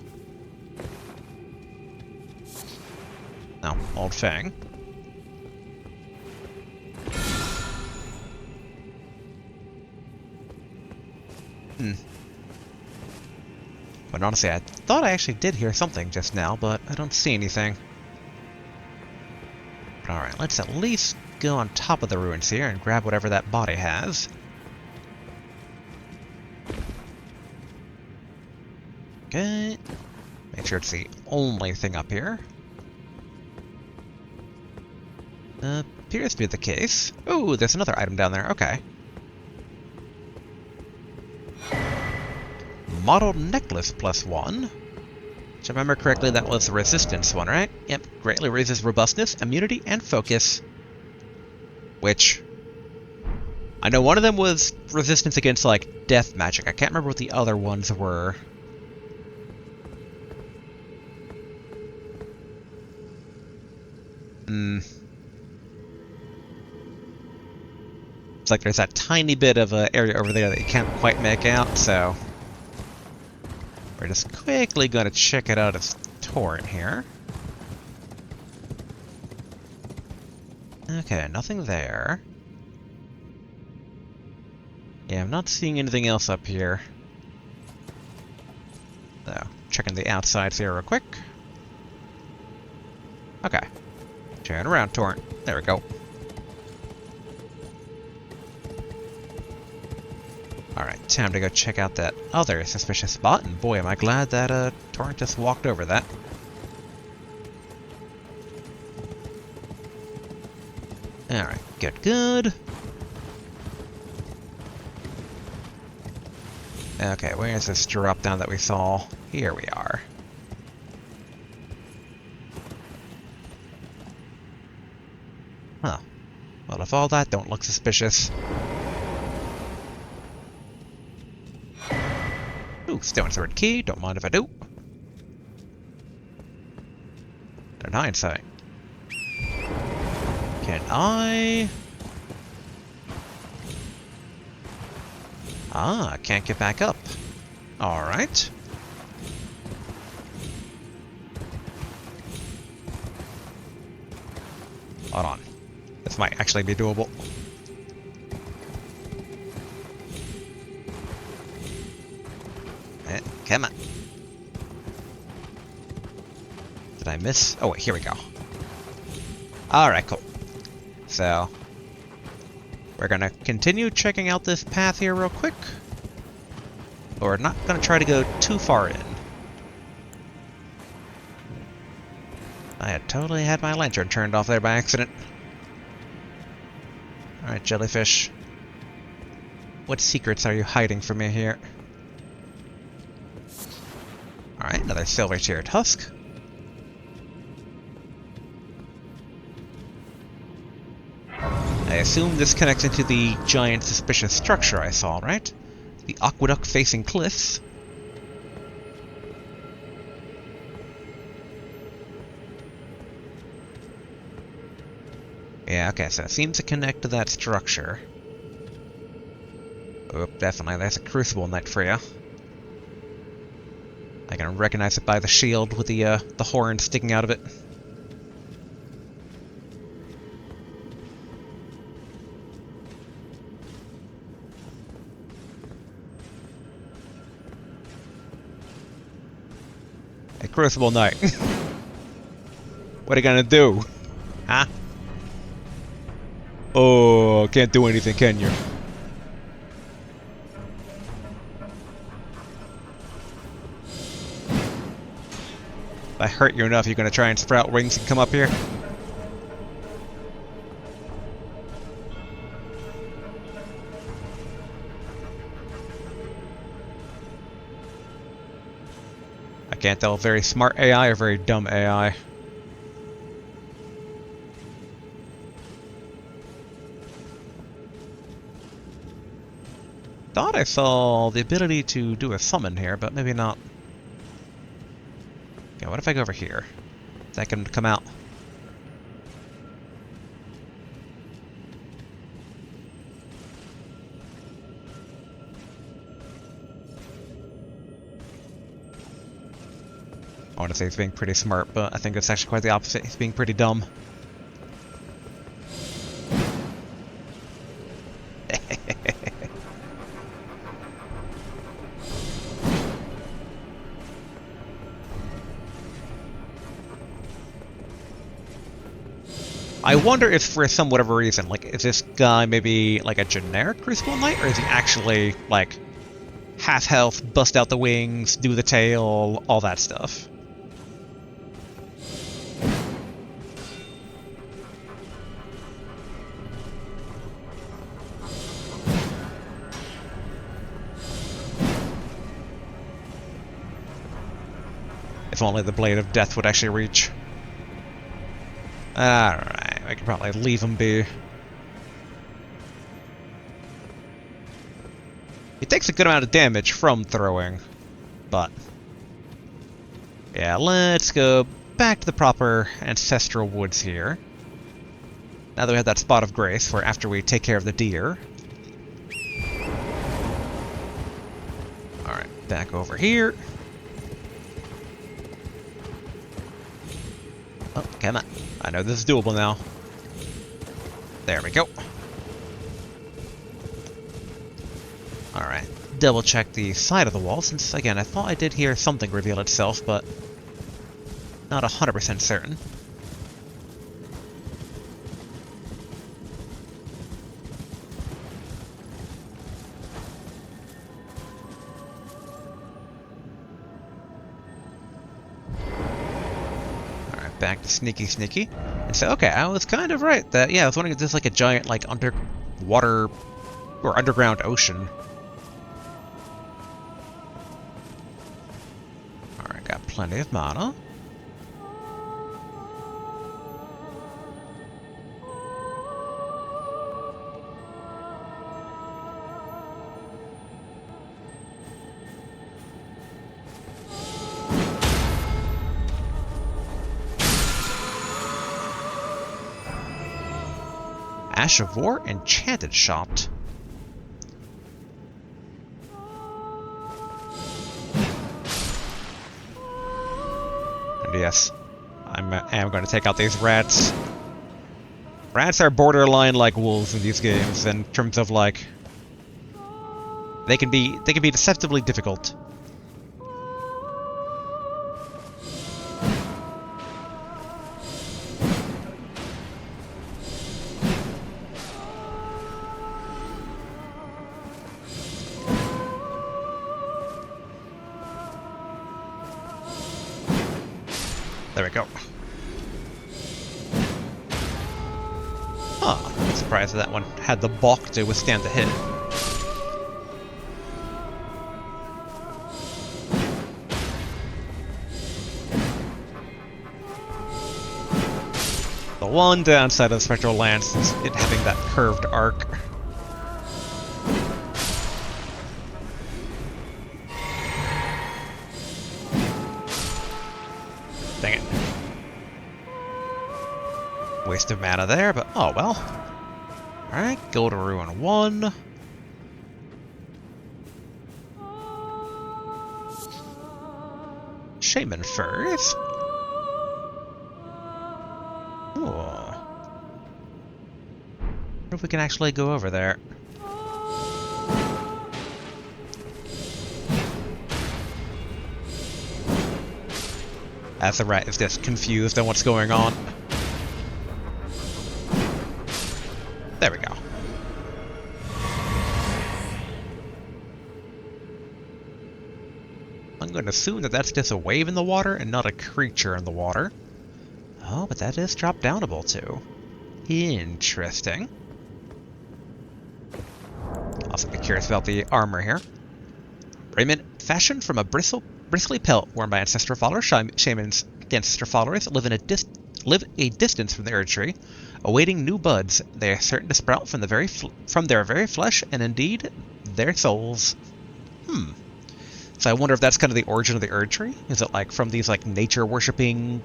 No, old Fang. But honestly, I thought I actually did hear something just now, but I don't see anything. Alright, let's at least go on top of the ruins here and grab whatever that body has. Okay. Make sure it's the only thing up here. Appears to be the case. Oh, there's another item down there. Okay. Model necklace +1. If I remember correctly, that was the resistance one, right? Yep. Greatly raises robustness, immunity, and focus. Which... I know one of them was resistance against, like, death magic. I can't remember what the other ones were. It's like there's that tiny bit of an area over there that you can't quite make out, so... We're just quickly going to check it out as torrent here. Okay, nothing there. Yeah, I'm not seeing anything else up here. So, checking the outsides here real quick. Okay. Turn around, torrent. There we go. Alright, time to go check out that other suspicious spot, and boy am I glad that torrent just walked over that. Alright, good. Okay, where is this drop down that we saw? Here we are. Huh. Well, if all that don't look suspicious... Ooh, stone sword key. Don't mind if I do. In hindsight. Can I... Ah, I can't get back up. Alright. Hold on. This might actually be doable. Come on. Did I miss? Oh, wait, here we go. Alright, cool. So, we're gonna continue checking out this path here real quick. But we're not gonna try to go too far in. I had totally had my lantern turned off there by accident. Alright, jellyfish. What secrets are you hiding from me here? Alright, another silver-tiered husk. I assume this connects into the giant suspicious structure I saw, right? The aqueduct facing cliffs. Yeah, okay, so it seems to connect to that structure. Oh, definitely, there's a crucible knight for you. I can recognize it by the shield with the horn sticking out of it. A crucible knight. What are you gonna do? Huh? Oh, can't do anything, can you? If I hurt you enough, you're gonna try and sprout wings and come up here? I can't tell if very smart AI or very dumb AI. Thought I saw the ability to do a summon here, but maybe not. Okay, what if I go over here? Is that going to come out? I want to say he's being pretty smart, but I think it's actually quite the opposite. He's being pretty dumb. I wonder if for some whatever reason, like, is this guy maybe like a generic Crucible Knight, or is he actually like half health, bust out the wings, do the tail, all that stuff? If only the Blade of Death would actually reach. Alright, I could probably leave him be. He takes a good amount of damage from throwing, but... yeah, let's go back to the proper ancestral woods here. Now that we have that spot of grace, where after we take care of the deer. Alright, back over here. Oh, come on. I know this is doable now. There we go. Alright, double check the side of the wall, since, again, I thought I did hear something reveal itself, but not 100% certain. Back to sneaky. And so, okay, I was kind of right that, yeah, I was wondering if this is like a giant, like, underwater or underground ocean. Alright, got plenty of mana. Ash of War, Enchanted Shot. And yes, I am going to take out these rats. Rats are borderline like wolves in these games in terms of like they can be deceptively difficult. Huh, I'm surprised that one had the bulk to withstand the hit. The one downside of the Spectral Lance is it having that curved arc. Dang it. Waste of mana there, but oh well. Alright, go to Ruin 1. Shaman Furs. Ooh. Wonder if we can actually go over there. As the rat is just confused on what's going on. There we go. I'm going to assume that that's just a wave in the water and not a creature in the water. Oh, but that is drop downable too. Interesting. Also be curious about the armor here. Raiment fashioned from a bristly pelt worn by ancestral followers. Shamans, the ancestor followers, live a distance from the Erd Tree, awaiting new buds. They are certain to sprout from their very flesh and indeed their souls. So I wonder if that's kind of the origin of the Erd Tree. Is it like from these like nature-worshipping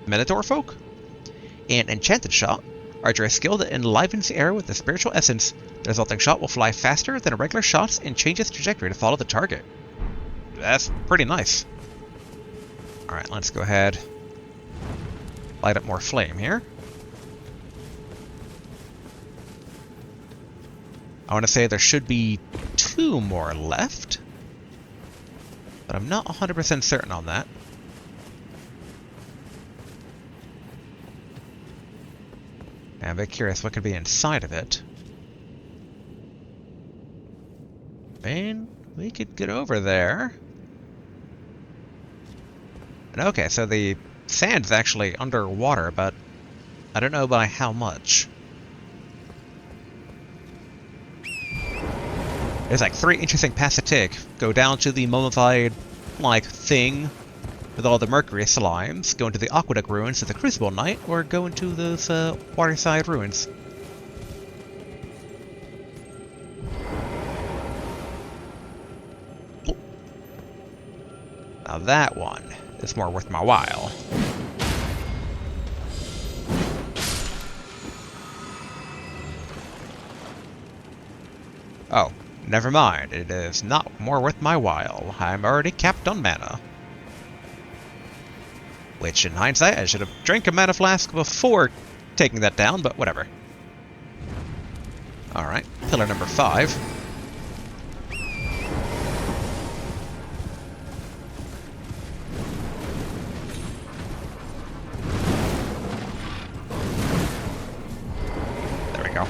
Minotaur folk? An enchanted shot. Archer a skill that enlivens the air with a spiritual essence. The resulting shot will fly faster than a regular shot and change its trajectory to follow the target. That's pretty nice. Alright, let's go ahead. Light up more flame here. I want to say there should be 2 more left, but I'm not 100% certain on that. I'm a bit curious what could be inside of it. And we could get over there. And okay, so the sand's actually underwater, but I don't know by how much. There's like 3 interesting paths to take. Go down to the mummified, like, thing with all the mercury slimes, go into the aqueduct ruins of the Crucible Knight, or go into those waterside ruins. Now that one is more worth my while. Oh, never mind. It is not more worth my while. I'm already capped on mana. Which, in hindsight, I should have drank a mana flask before taking that down, but whatever. Alright, pillar number 5. There we go.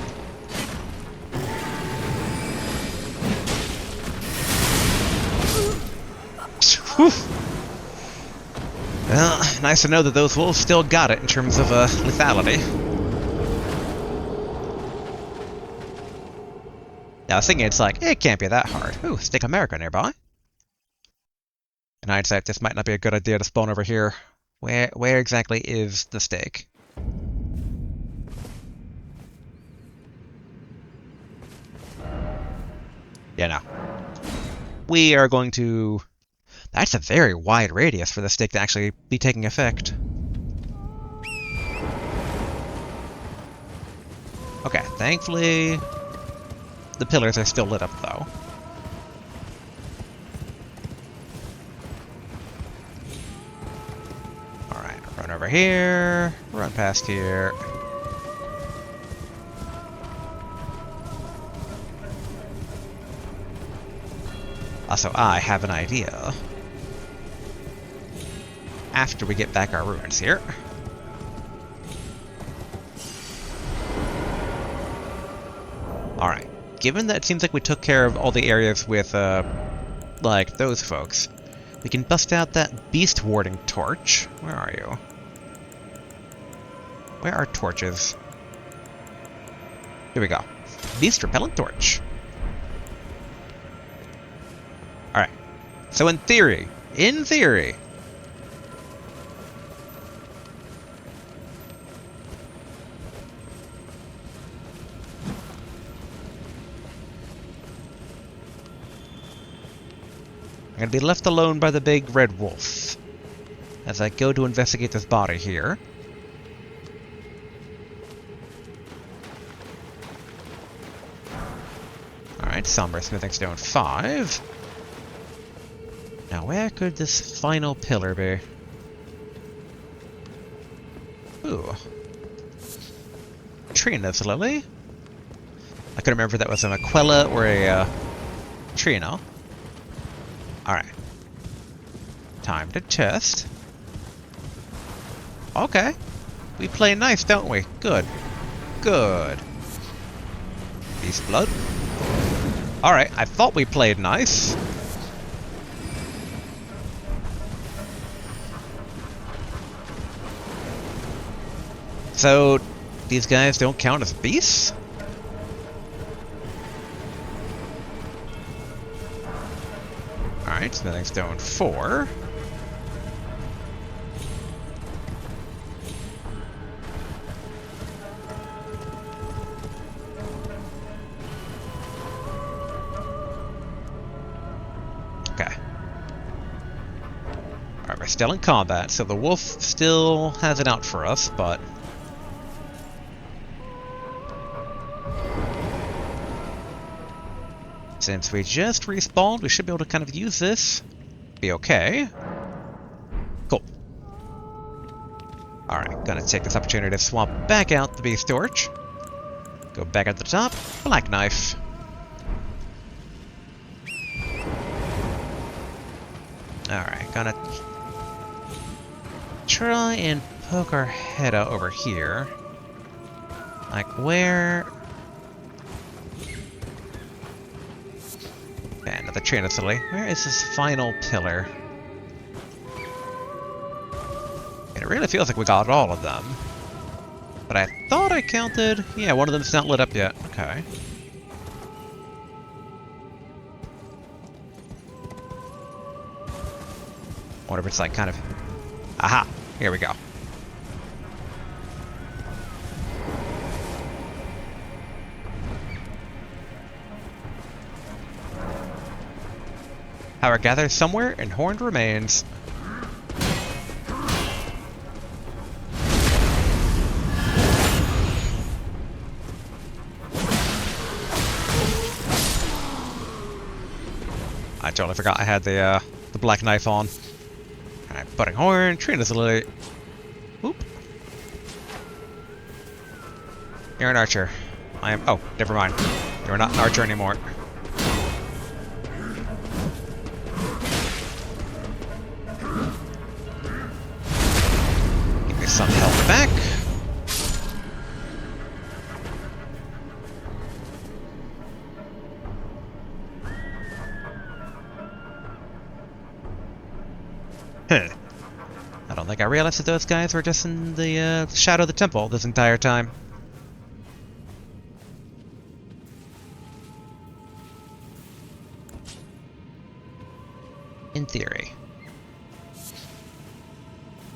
Whew. Well, nice to know that those wolves still got it in terms of lethality. Now, I was thinking it's like, it can't be that hard. Ooh, Stake America nearby. In hindsight, this might not be a good idea to spawn over here. Where exactly is the stake? Yeah, no. We are going to... That's a very wide radius for the stake to actually be taking effect. Okay, thankfully the pillars are still lit up though. Alright, run over here, run past here. Also, I have an idea. After we get back our ruins here. Alright, given that it seems like we took care of all the areas with, like, those folks, we can bust out that beast warding torch. Where are you? Where are torches? Here we go. Beast Repellent Torch. Alright. So in theory, I'm gonna be left alone by the big red wolf as I go to investigate this body here. Alright, Somber Smithing Stone 5. Now where could this final pillar be? Ooh. Trina's Lily? I couldn't remember if that was a Aquila or a Trina. Alright. Time to test. Okay. We play nice, don't we? Good. Good. Beast Blood. Alright, I thought we played nice. So, these guys don't count as beasts? Alright, Smithing Stone 4. Okay. Alright, we're still in combat, so the wolf still has it out for us, but... since we just respawned, we should be able to kind of use this. Be okay. Cool. Alright, gonna take this opportunity to swap back out the beast torch. Go back at the top. Black knife. Alright, gonna try and poke our head out over here. Like where... okay, another train facility. Where is this final pillar? It really feels like we got all of them. But I thought I counted... yeah, one of them's not lit up yet. Okay. Wonder if it's like kind of... aha! Here we go. Power gathers somewhere in horned remains. I totally forgot I had the black knife on. Alright, budding horn, Trina's elite. Whoop. You're an archer. I am... oh, never mind. You're not an archer anymore. Give me some health back. Huh. I don't think I realized that those guys were just in the shadow of the temple this entire time. In theory.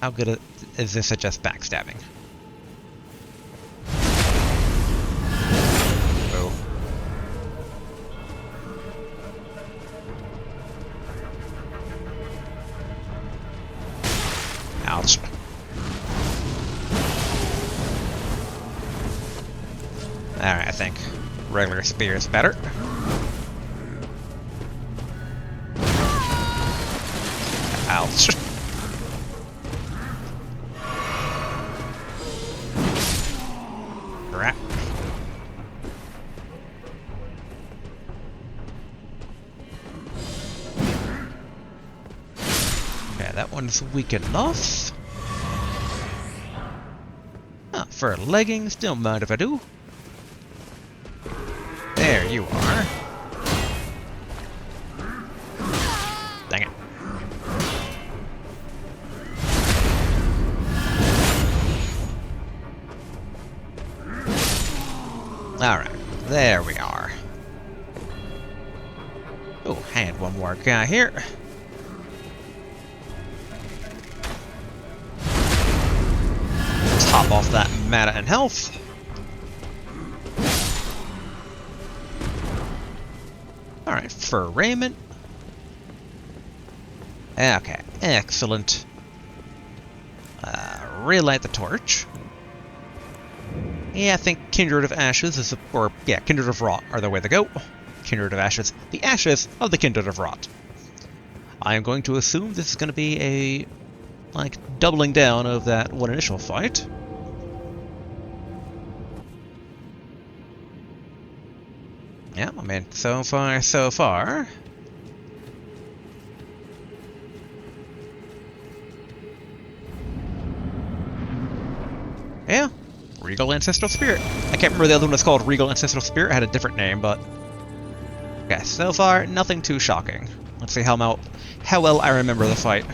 How good is this at just backstabbing? Oh. Ouch. Alright, I think regular spear is better. Ouch. Crap. Okay, that one's weak enough. Ah, for leggings, don't mind if I do. There you are. Dang it. Alright, there we are. Oh, and one more guy here. Top off that mana and health. Alright, for raiment. Okay, excellent. Relight the torch. Yeah, I think Kindred of Ashes is, Kindred of Rot are the way to go. Kindred of Ashes, the ashes of the Kindred of Rot. I am going to assume this is going to be a, doubling down of that one initial fight. Yeah, I mean, so far, so far. Yeah, Regal Ancestral Spirit. I can't remember the other one was called Regal Ancestral Spirit. It had a different name, but... Okay, so far, nothing too shocking. Let's see how well I remember the fight.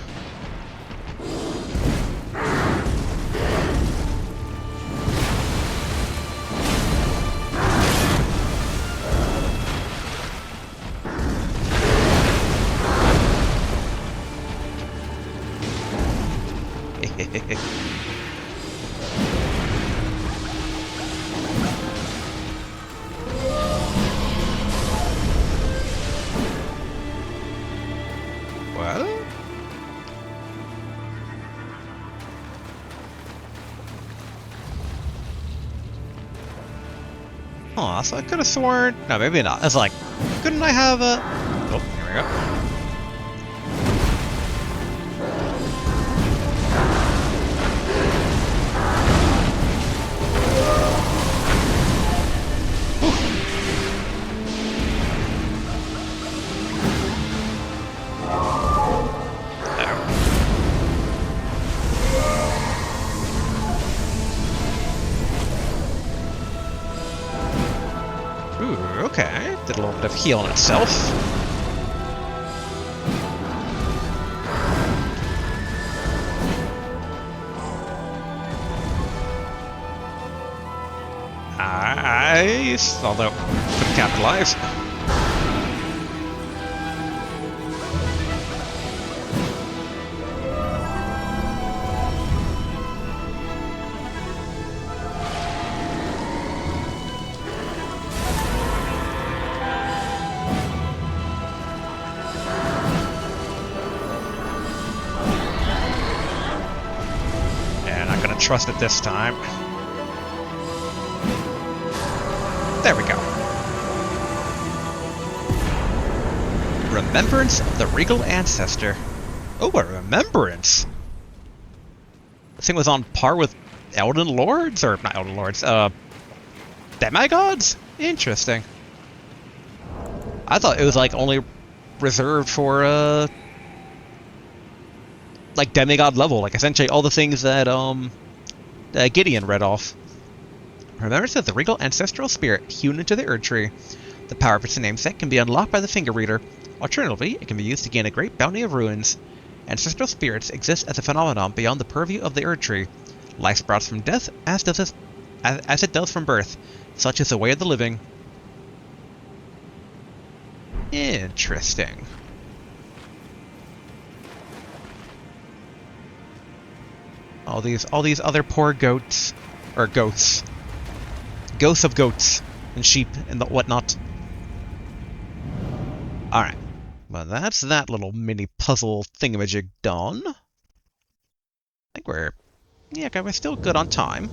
Well? Oh, so I could have sworn... No, maybe not. It's like, couldn't I have a... Oh, here we go. Okay, did a little bit of healing itself. Nice, although couldn't capitalize. Trust it this time. There we go. Remembrance of the Regal Ancestor. Oh, a remembrance! This thing was on par with Elden Lords? Or, not Elden Lords, Demigods? Interesting. I thought it was, only reserved for, demigod level. Essentially all the things that, Gideon read off. Remembrance of the Regal Ancestral Spirit hewn into the Erd Tree. The power of its namesake can be unlocked by the Finger Reader. Alternatively, it can be used to gain a great bounty of ruins. Ancestral spirits exist as a phenomenon beyond the purview of the Erd Tree. Life sprouts from death as it does from birth. Such is the way of the living. Interesting. All these other poor goats, or ghosts of goats and sheep and whatnot. All right, well that's that little mini puzzle thingamajig done. I think we're still good on time.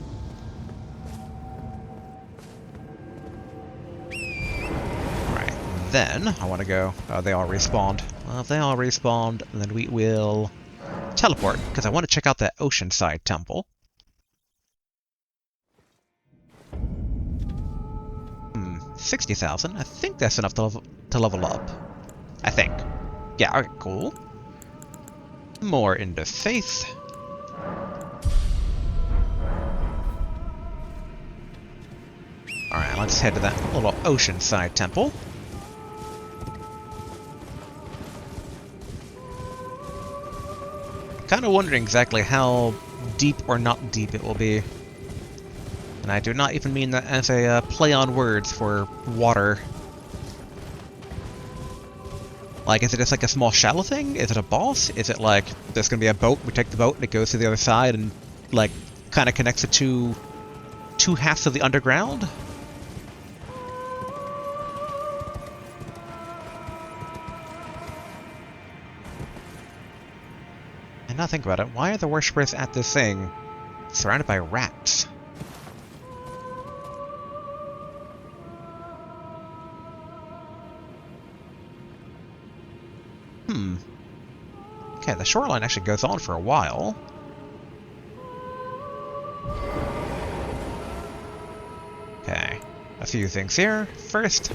All right, then I want to go. Oh, they all respawned. Well, if they all respawned, then we will teleport, because I want to check out that Oceanside Temple. 60,000. I think that's enough to level up. I think. Yeah, alright, cool. More into faith. Alright, let's head to that little Oceanside Temple. Kind of wondering exactly how deep or not deep it will be. And I do not even mean that as a play on words for water. Like, is it just like a small shallow thing? Is it a boss? Is it like, there's gonna be a boat, we take the boat and it goes to the other side and, like, kind of connects it to two halves of the underground? And now think about it, why are the worshippers at this thing surrounded by rats? Okay, the shoreline actually goes on for a while. Okay, a few things here. First,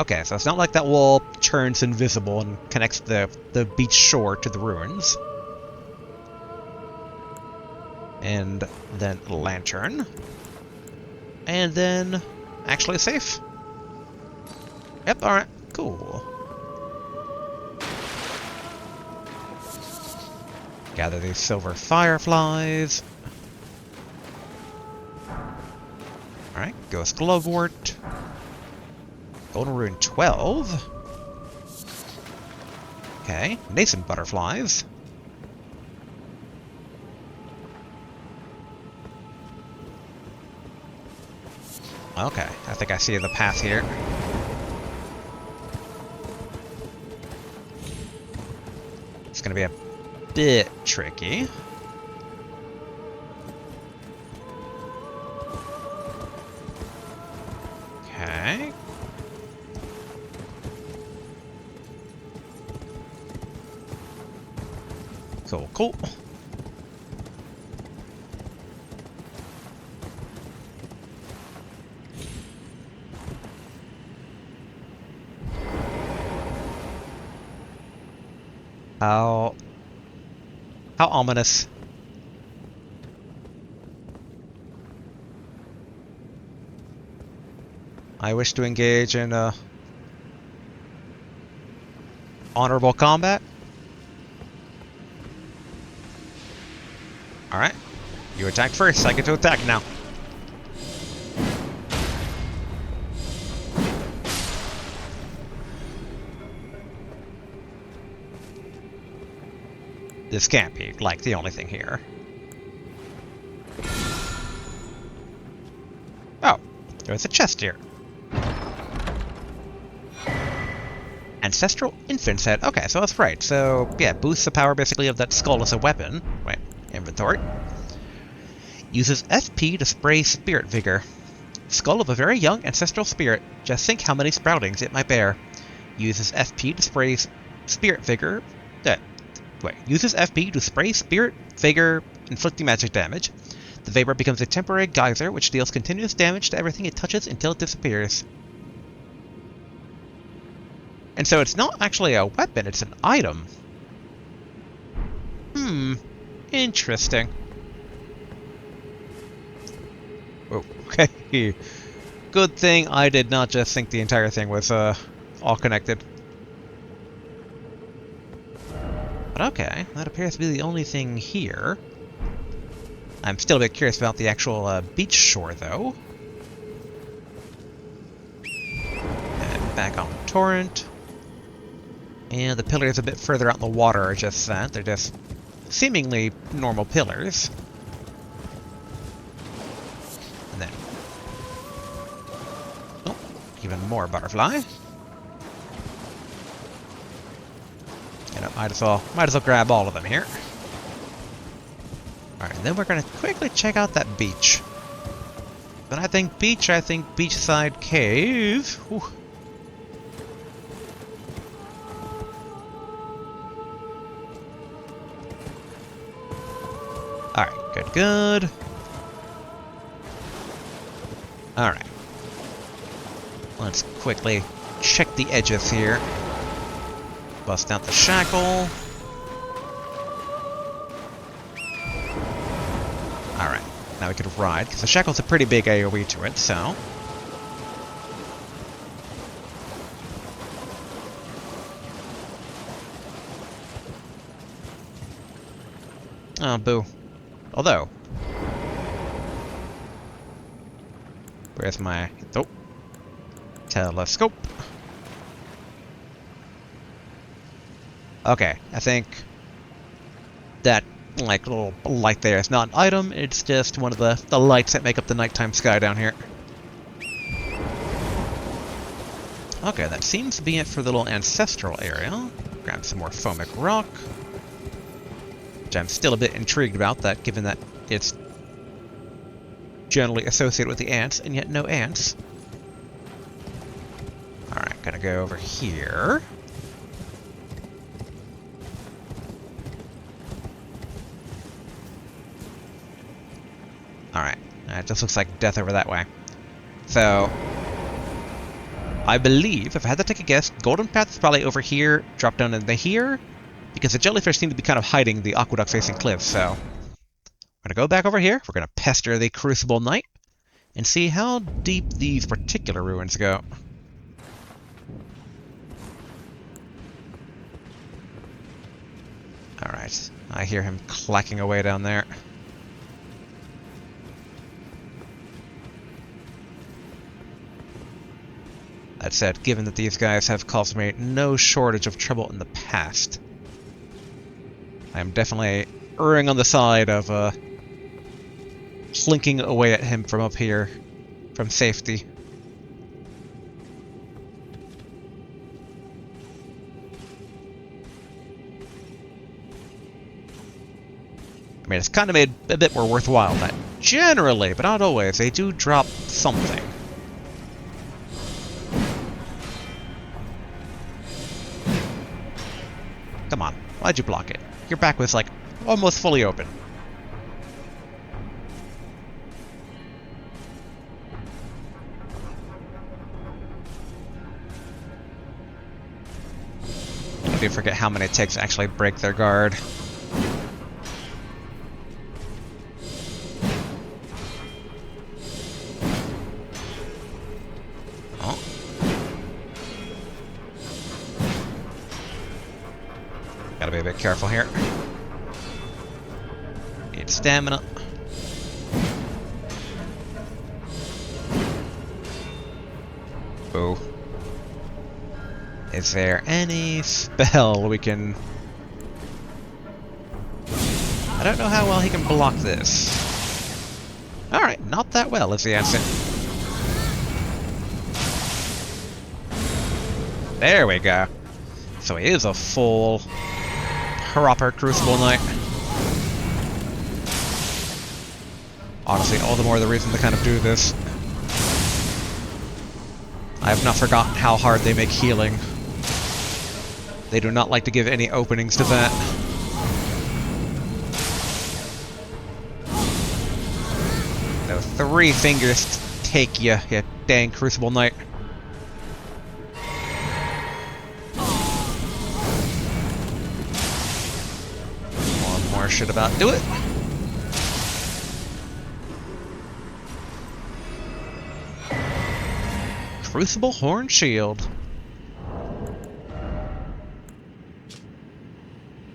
okay, so it's not like that wall turns invisible and connects the beach shore to the ruins. And then a lantern. And then actually safe. Yep, alright, cool. Gather these silver fireflies. Alright, Ghost Glowwort. Golden Rune 12. Okay, nascent butterflies. Okay, I think I see the path here. It's gonna be a bit tricky. Okay. Cool, cool. How ominous. I wish to engage in honorable combat. Alright. You attack first, I get to attack now. This can't be, like, the only thing here. Oh, there's a chest here. Ancestral Infant's Head. Okay, so that's right. So, yeah, boosts the power, basically, of that skull as a weapon. Wait, inventory. Uses FP to spray Spirit Vigor. Skull of a very young ancestral spirit. Just think how many sproutings it might bear. Uses FP to spray Spirit Vigor. Uses FP to spray Spirit Vigor, inflicting magic damage. The vapor becomes a temporary geyser, which deals continuous damage to everything it touches until it disappears. And so it's not actually a weapon, it's an item. Interesting. Oh, okay. Good thing I did not just think the entire thing was all connected. But okay, that appears to be the only thing here. I'm still a bit curious about the actual beach shore, though. And back on the torrent. And the pillars a bit further out in the water are just that. They're just seemingly normal pillars. And then... oh, even more butterfly. You know, might as well grab all of them here. Alright, then we're gonna quickly check out that beach. When I think beachside cave. Whew. Alright, good, good. Alright. Let's quickly check the edges here. Bust out the shackle. Alright, now we could ride, because the shackle's a pretty big AoE to it, so... oh, boo. Although... Where's my... Oh. Telescope. Okay, I think that, like, little light there is not an item, it's just one of the lights that make up the nighttime sky down here. Okay, that seems to be it for the little ancestral area. Grab some more foamic rock. Which I'm still a bit intrigued about, that given that it's generally associated with the ants, and yet no ants. Alright, gotta go over here. Alright, it just looks like death over that way. So, I believe, if I had to take a guess, Golden Path is probably over here, drop down into here, because the jellyfish seem to be kind of hiding the aqueduct facing cliffs, so... We're gonna go back over here, we're gonna pester the Crucible Knight, and see how deep these particular ruins go. Alright, I hear him clacking away down there. That said, given that these guys have caused me no shortage of trouble in the past, I'm definitely erring on the side of slinking away at him from up here, from safety. I mean, it's kind of made a bit more worthwhile that generally, but not always, they do drop something. Come on, why'd you block it? Your back was, like, almost fully open. I do forget how many it takes to actually break their guard. Oh. Gotta be a bit careful here. Need stamina. Boo. Is there any spell we can... I don't know how well he can block this. Alright, not that well is the answer. There we go. So he is a full, proper Crucible Knight. Honestly, all the more the reason to kind of do this. I have not forgotten how hard they make healing. They do not like to give any openings to that. No, 3 fingers take you, you dang Crucible Knight. One more should about do it. Crucible Horn Shield.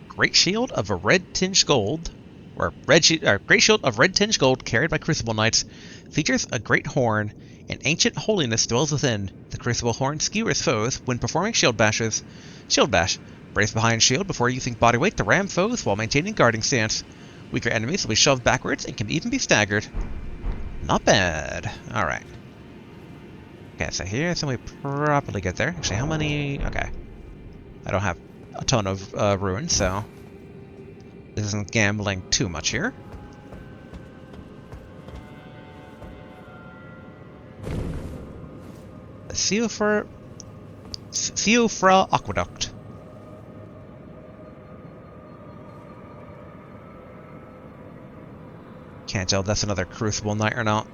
Great Shield of a Red Tinged Gold, or Great Shield of Red Tinged Gold carried by Crucible Knights, features a great horn, and ancient holiness dwells within. The Crucible Horn skewers foes when performing shield bashes. Shield Bash. Brace behind shield before using body weight to ram foes while maintaining guarding stance. Weaker enemies will be shoved backwards and can even be staggered. Not bad. Alright. Okay, so here's how we properly get there. Actually, how many... Okay. I don't have a ton of ruins, so... This isn't gambling too much here. The Siofra Aqueduct. Can't tell if that's another Crucible Knight or not.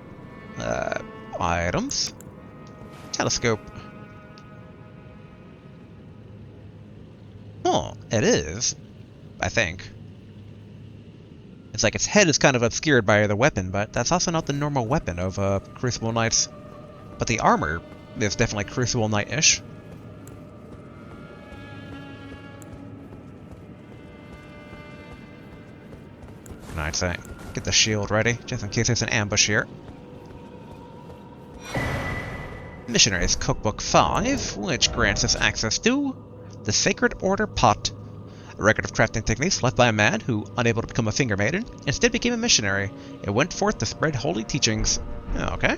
Items. Telescope. Oh, it is. I think. It's like its head is kind of obscured by the weapon, but that's also not the normal weapon of Crucible Knights. But the armor is definitely Crucible Knight-ish. And I'd say, get the shield ready, just in case there's an ambush here. Missionary's Cookbook 5, which grants us access to the Sacred Order Pot, a record of crafting techniques left by a man who, unable to become a finger maiden, instead became a missionary and went forth to spread holy teachings. Okay.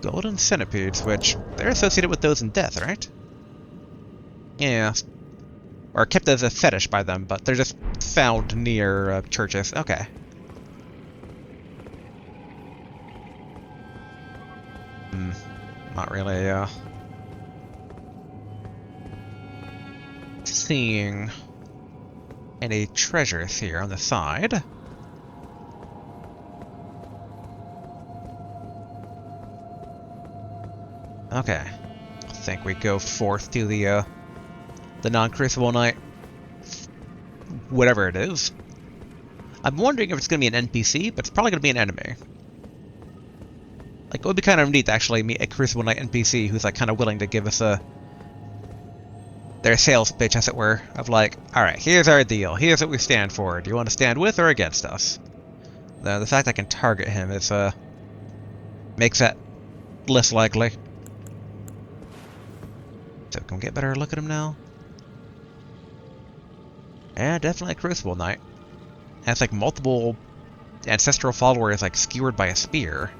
Golden centipedes, which they're associated with those in death, right? Yeah. Or kept as a fetish by them, but they're just found near churches. Okay. Not really, seeing any treasures here on the side. Okay. I think we go forth to the non-Crucible Knight. Whatever it is. I'm wondering if it's going to be an NPC, but it's probably going to be an enemy. Like, it would be kind of neat to actually meet a Crucible Knight NPC who's, like, kind of willing to give us their sales pitch, as it were, of like, alright, here's our deal, here's what we stand for, do you want to stand with or against us? The fact I can target him is, makes that less likely. So, can we get a better look at him now? Yeah, definitely a Crucible Knight. Has, like, multiple ancestral followers, like, skewered by a spear.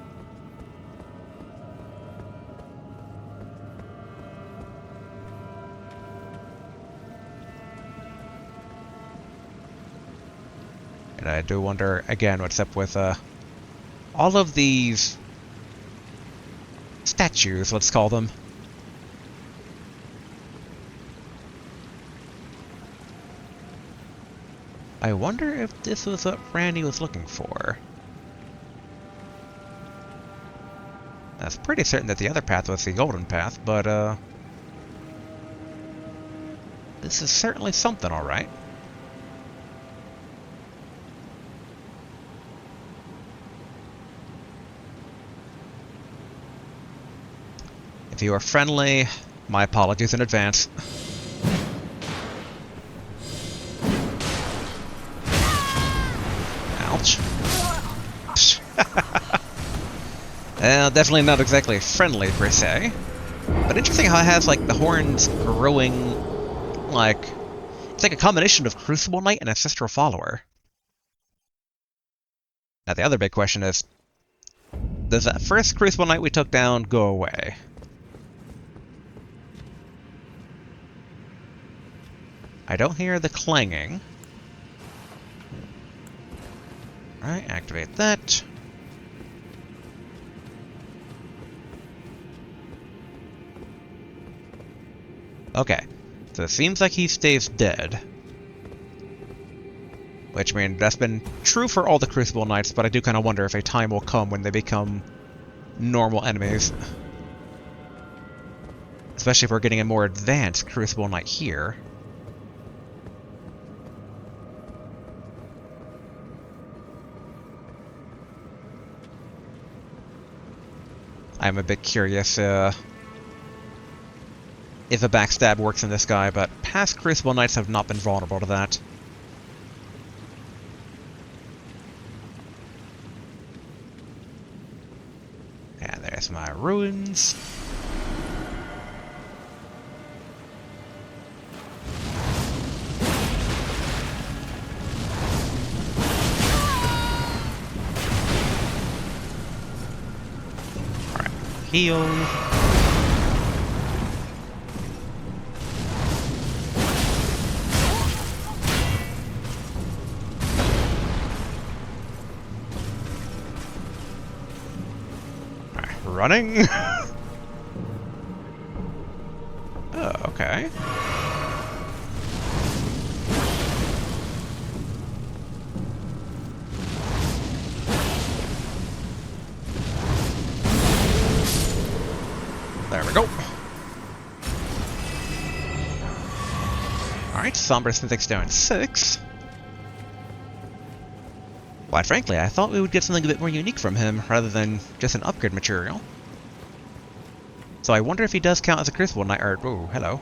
And I do wonder, again, what's up with all of these statues, let's call them. I wonder if this was what Ranni was looking for. That's pretty certain that the other path was the golden path, but this is certainly something, alright. If you are friendly, my apologies in advance. Ouch. Definitely not exactly friendly, per se. But interesting how it has, like, the horns growing, like... It's like a combination of Crucible Knight and Ancestral Follower. Now, the other big question is, does that first Crucible Knight we took down go away? I don't hear the clanging. Alright, activate that. Okay, so it seems like he stays dead. Which, I mean, that's been true for all the Crucible Knights, but I do kind of wonder if a time will come when they become normal enemies. Especially if we're getting a more advanced Crucible Knight here. I'm a bit curious if a backstab works in this guy, but past Crucible Knights have not been vulnerable to that. And there's my ruins. Alright, heal. Running? Oh, okay. There we go. Alright, Somber Synthetic Stone 6. Quite frankly, I thought we would get something a bit more unique from him, rather than just an upgrade material. So I wonder if he does count as a Crucible Knight, or... Ooh, hello.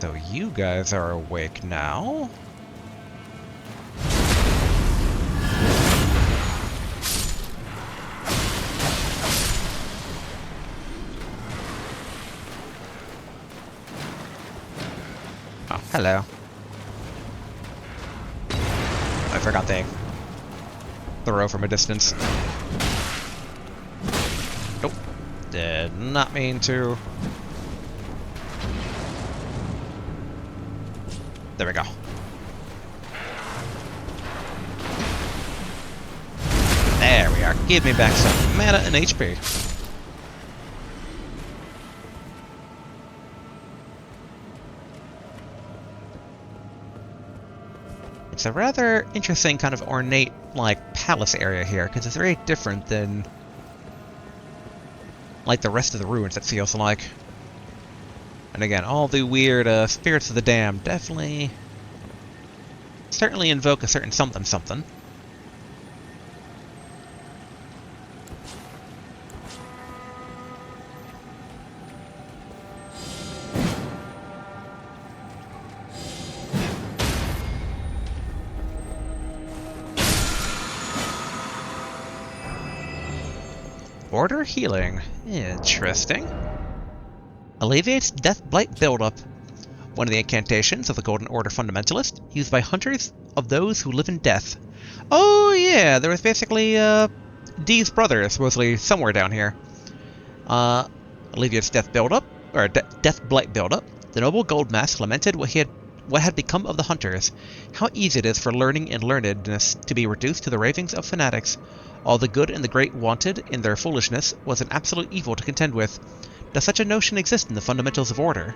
So you guys are awake now. Hello. I forgot they throw from a distance. Nope. Did not mean to. There we go. There we are. Give me back some mana and HP. It's a rather interesting kind of ornate, like, palace area here, because it's very different than, like, the rest of the ruins, it feels like. And again, all the weird spirits of the dam definitely, certainly invoke a certain something something. Order healing. Interesting. Alleviates death blight buildup. One of the incantations of the Golden Order Fundamentalist, used by hunters of those who live in death. Oh yeah, there was basically, Dee's brother, supposedly somewhere down here. Alleviates death buildup, or death blight buildup. The noble gold mask lamented what had become of the hunters. How easy it is for learning and learnedness to be reduced to the ravings of fanatics. All the good and the great wanted, in their foolishness, was an absolute evil to contend with. Does such a notion exist in the fundamentals of order?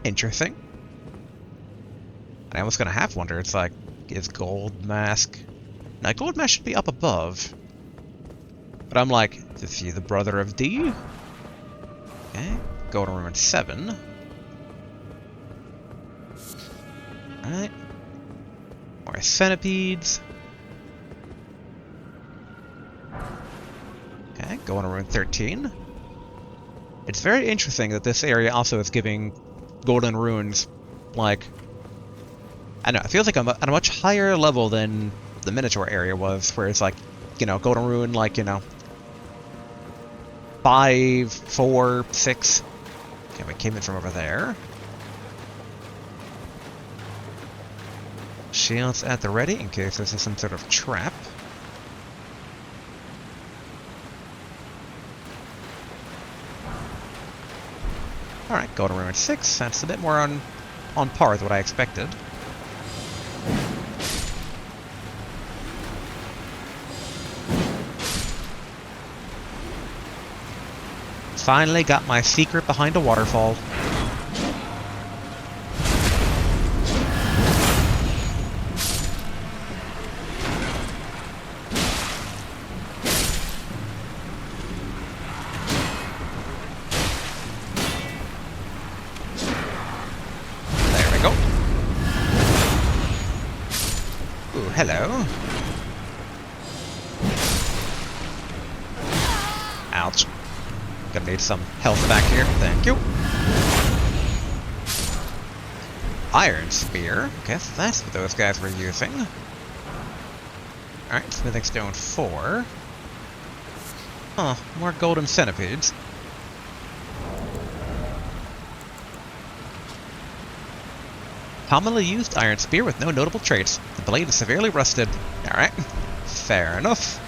Interesting. I was gonna have wonder, it's like, is gold mask... Now, gold mask should be up above. But I'm like, is he the brother of D? Okay, go to room 7. Alright. More centipedes. Okay, go on to room 13. It's very interesting that this area also is giving golden runes, like... I don't know, it feels like I'm at a much higher level than the Minotaur area was, where it's like, you know, golden rune, like, you know... 5, 4, 6... Okay, we came in from over there. Shields at the ready, in case this is some sort of trap. Alright, go to room 6. That's a bit more on par with what I expected. Finally got my secret behind a waterfall. There we go. Ooh, hello. Ouch. Gonna need some health back here. Thank you. Iron Spear. Guess that's what those guys were using. Alright, Smithing Stone 4. Huh, more golden centipedes. Commonly used iron spear with no notable traits. The blade is severely rusted. Alright, fair enough.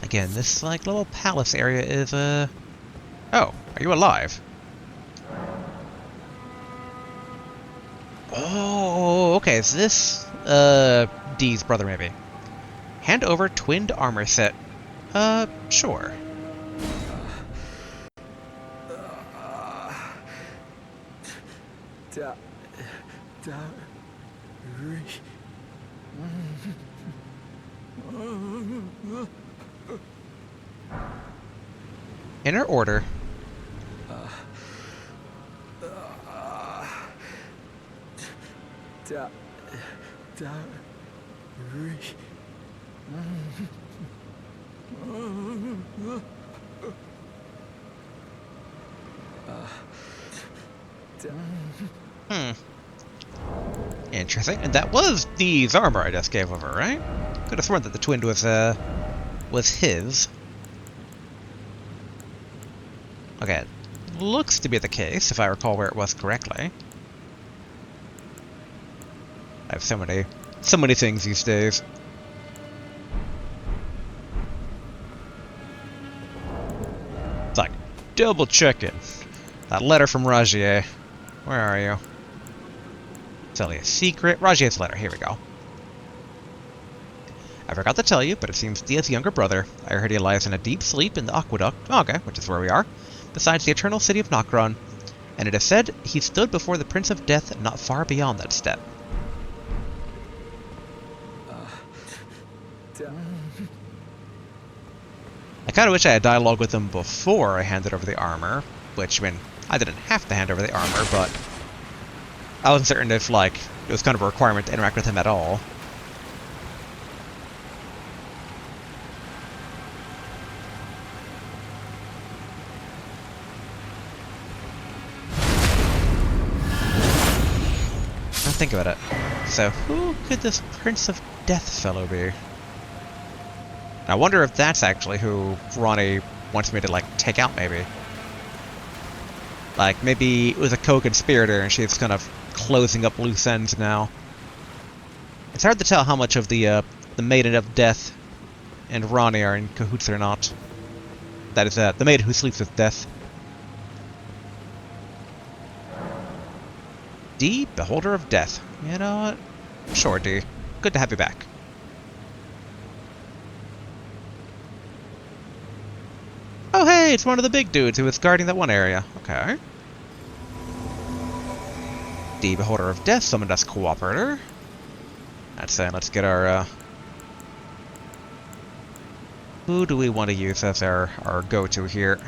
Again, this, like, little palace area is, Oh, are you alive? Oh, okay, is this, Dee's brother, maybe? Hand over twinned armor set. Sure. Inner order. Interesting. And that was Dee's armor I just gave over, right? Could have sworn that the twin was his. Okay, looks to be the case, if I recall where it was correctly. I have so many things these days. It's like, double checking. That letter from Rajier. Where are you? Tell you a secret. Rajier's letter, here we go. I forgot to tell you, but it seems Dia's younger brother. I heard he lies in a deep sleep in the aqueduct. Oh, okay, which is where we are. Besides the eternal city of Nokron. And it is said he stood before the Prince of Death not far beyond that step. I kind of wish I had dialogue with him before I handed over the armor, which, I mean, I didn't have to hand over the armor, but I wasn't certain if, like, it was kind of a requirement to interact with him at all. Now think about it. So, who could this Prince of Death fellow be? I wonder if that's actually who Ranni wants me to, like, take out, maybe. Like, maybe it was a co-conspirator and she's kind of closing up loose ends now. It's hard to tell how much of the Maiden of Death and Ranni are in cahoots or not. That is, the maiden who sleeps with death. D, Beholder of Death. You know what? Sure, D. Good to have you back. Oh hey, it's one of the big dudes who was guarding that one area. Okay. The Beholder of Death summoned us Cooperator. That's it, let's get our, who do we want to use as our go-to here?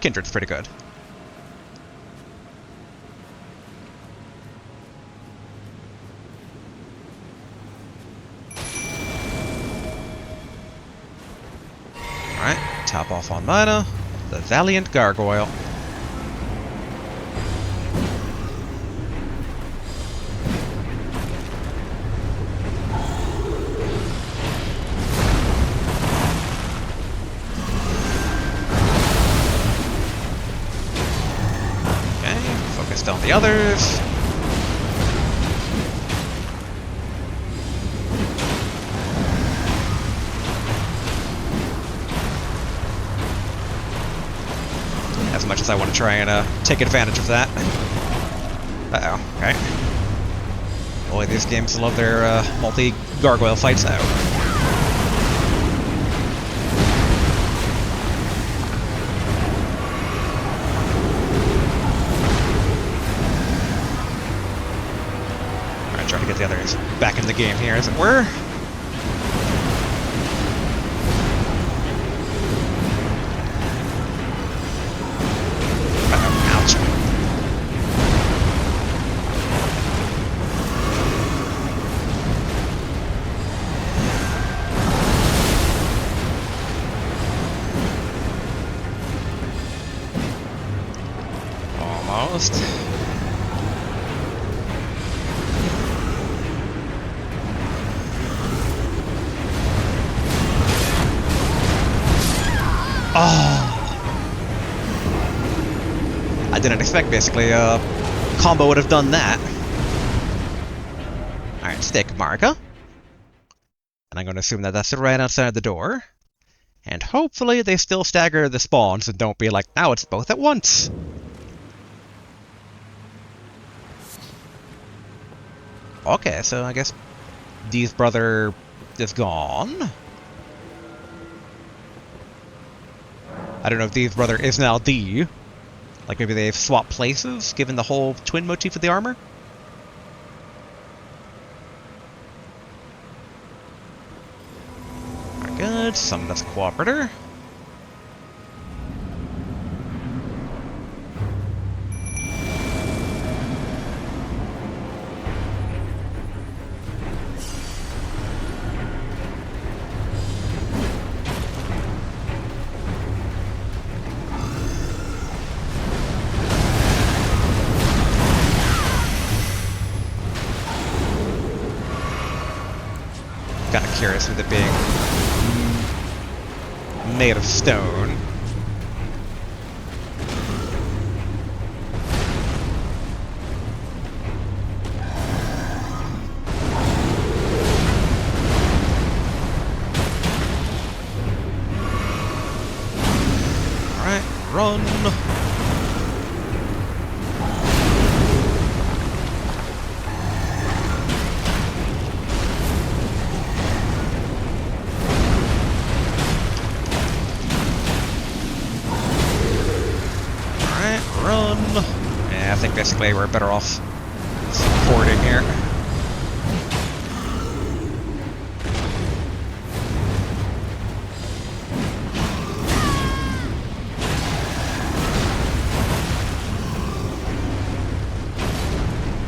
Kindred's pretty good. Alright, top off on mana. The Valiant Gargoyle. Okay, focused on the others. As much as I want to try and take advantage of that. Uh-oh, okay. Boy, these games love their multi-gargoyle fights out. Alright, trying to get the others back in the game here, as it were. Almost. Oh! I didn't expect, basically, combo would have done that. Alright, stick Marika. And I'm going to assume that that's right outside the door. And hopefully they still stagger the spawns and don't be like, now it's both at once. Okay, so I guess Dee's brother is gone. I don't know if Dee's brother is now Dee. Like maybe they've swapped places, given the whole twin motif of the armor? Alright, good. Summon us a Cooperator. kind of curious with it being made of stone. Alright, run! Run! Yeah, I think basically we're better off supporting here.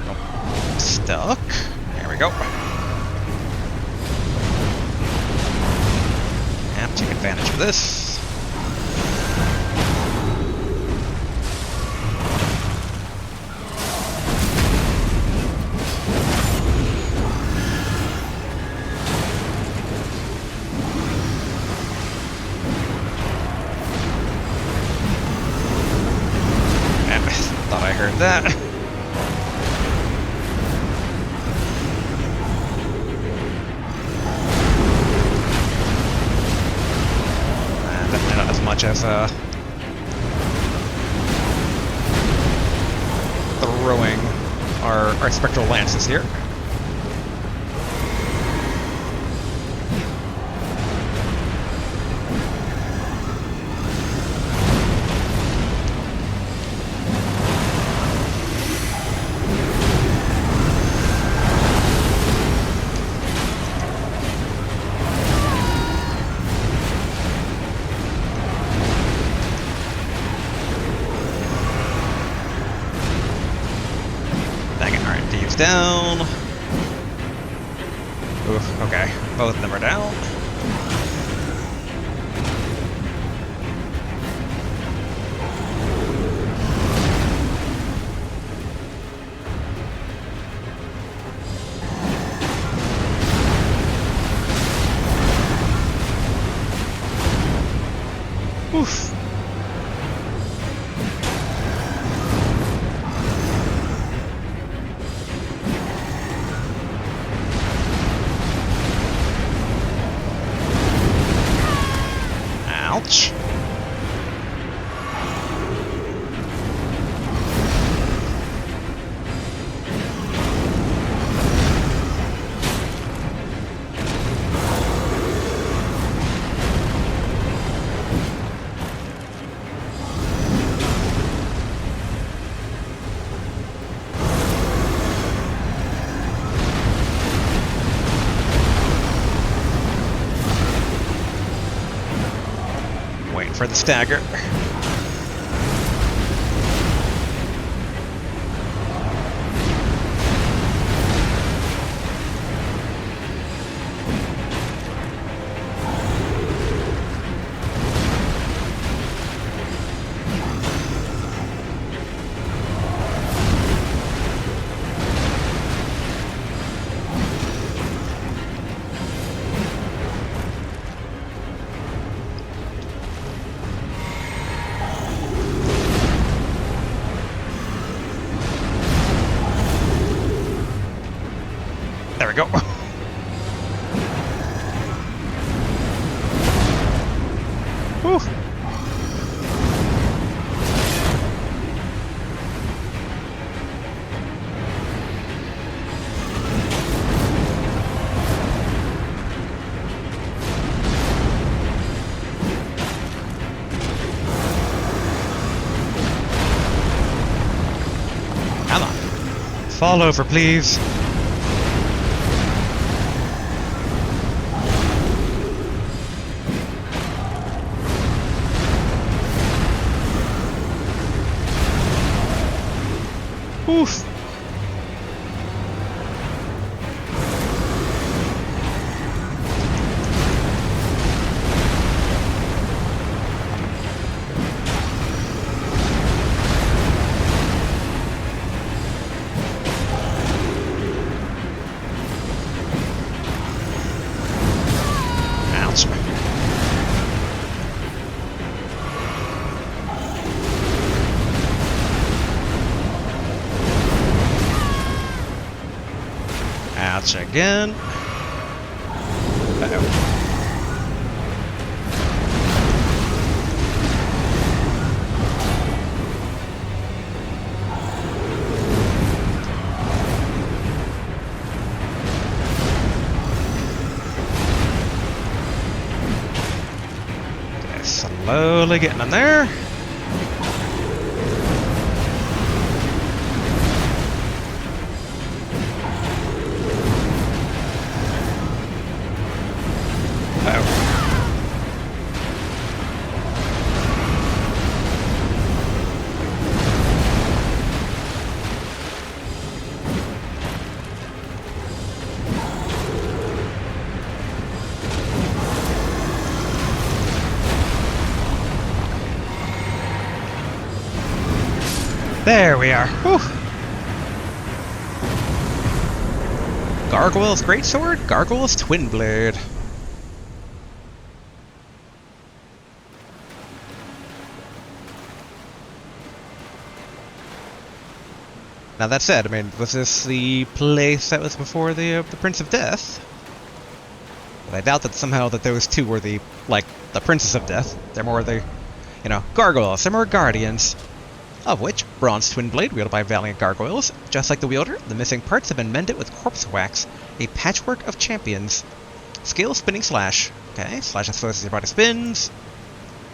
Oh, stuck. There we go. And take advantage of this. Thought I heard that. Definitely not as much as throwing our spectral lances here. Down. Oof, okay. Both of them are down. Oof. Ouch. Waiting for the stagger. There we go. Whew. Come on. Fall over, please. Oof. Ouch again. Uh-oh. Slowly getting in there. There we are. Whew. Gargoyle's Greatsword, Gargoyle's Twin Blade. Now that said, I mean, was this the place that was before the Prince of Death? But I doubt that somehow that those two were the, like, the Princess of Death. They're more the, you know, gargoyles. They're more guardians. Of which, bronze twin blade wielded by valiant gargoyles. Just like the wielder, the missing parts have been mended with corpse wax, a patchwork of champions. Skill spinning slash. Okay, slash as fast as your body spins.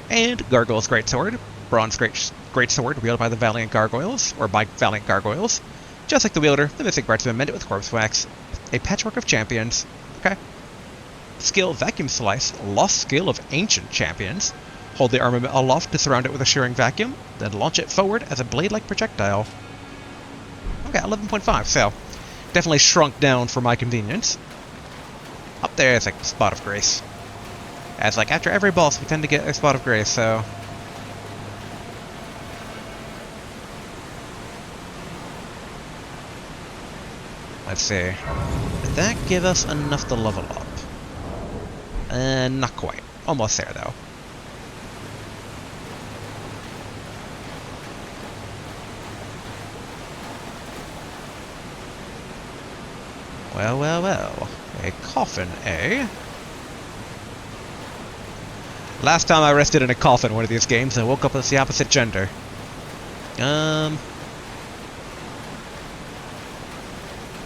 And gargoyle's greatsword, bronze greatsword wielded by the valiant gargoyles, or by valiant gargoyles. Just like the wielder, the missing parts have been mended with corpse wax, a patchwork of champions. Okay. Skill vacuum slice, lost skill of ancient champions. Hold the armament aloft to surround it with a shearing vacuum, then launch it forward as a blade-like projectile. Okay, 11.5, so definitely shrunk down for my convenience. Up there is like a spot of grace. As like after every boss we tend to get a spot of grace, so... Let's see. Did that give us enough to level up? Not quite. Almost there, though. Well, well, well. A coffin, eh? Last time I rested in a coffin in one of these games, I woke up as the opposite gender.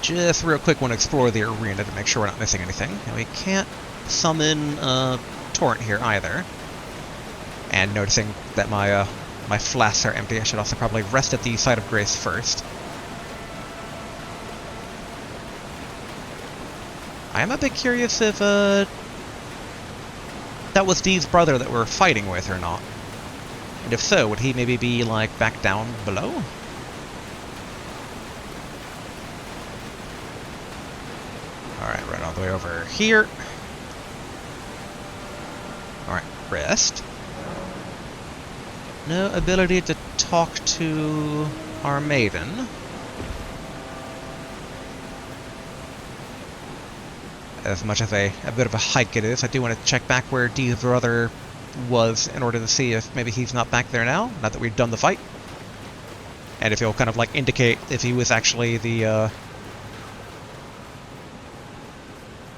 Just real quick, want to explore the arena to make sure we're not missing anything. And we can't summon Torrent here either. And noticing that my my flasks are empty, I should also probably rest at the site of grace first. I am a bit curious if that was Dee's brother that we're fighting with or not. And if so, would he maybe be like back down below? Alright, right all the way over here. Alright, rest. No ability to talk to our maiden. As much as a bit of a hike it is, I do want to check back where Dee's brother was in order to see if maybe he's not back there now, now that we've done the fight. And if he'll kind of like indicate if he was actually the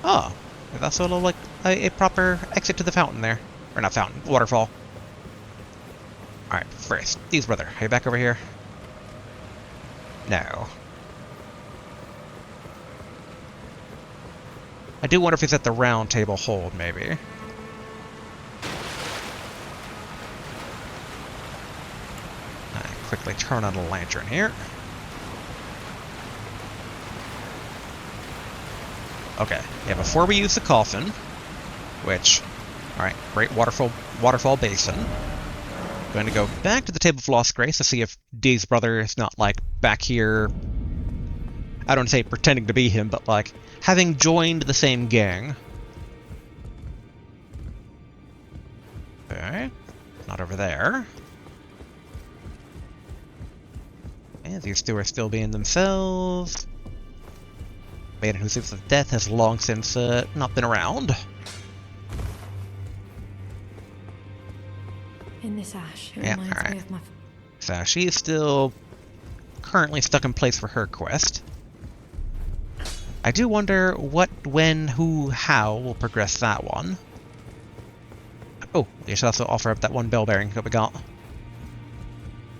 Oh, that's a little like a proper exit to the fountain there. Or not fountain, waterfall. Alright, first, Dee's brother, are you back over here? No. I do wonder if he's at the round table hold, maybe. Quickly turn on the lantern here. Okay, yeah, before we use the coffin, which, alright, great waterfall basin. Going to go back to the Table of Lost Grace to see if Dee's brother is not, like, back here, I don't say pretending to be him, but, like, having joined the same gang. Okay, not over there. And these two are still being themselves. Maiden who sleeps with death has long since not been around. In this ash, it Yeah, reminds alright. me of my... So she's still currently stuck in place for her quest. I do wonder what, when, who, how we'll progress that one. Oh, we should also offer up that one bell bearing that we got.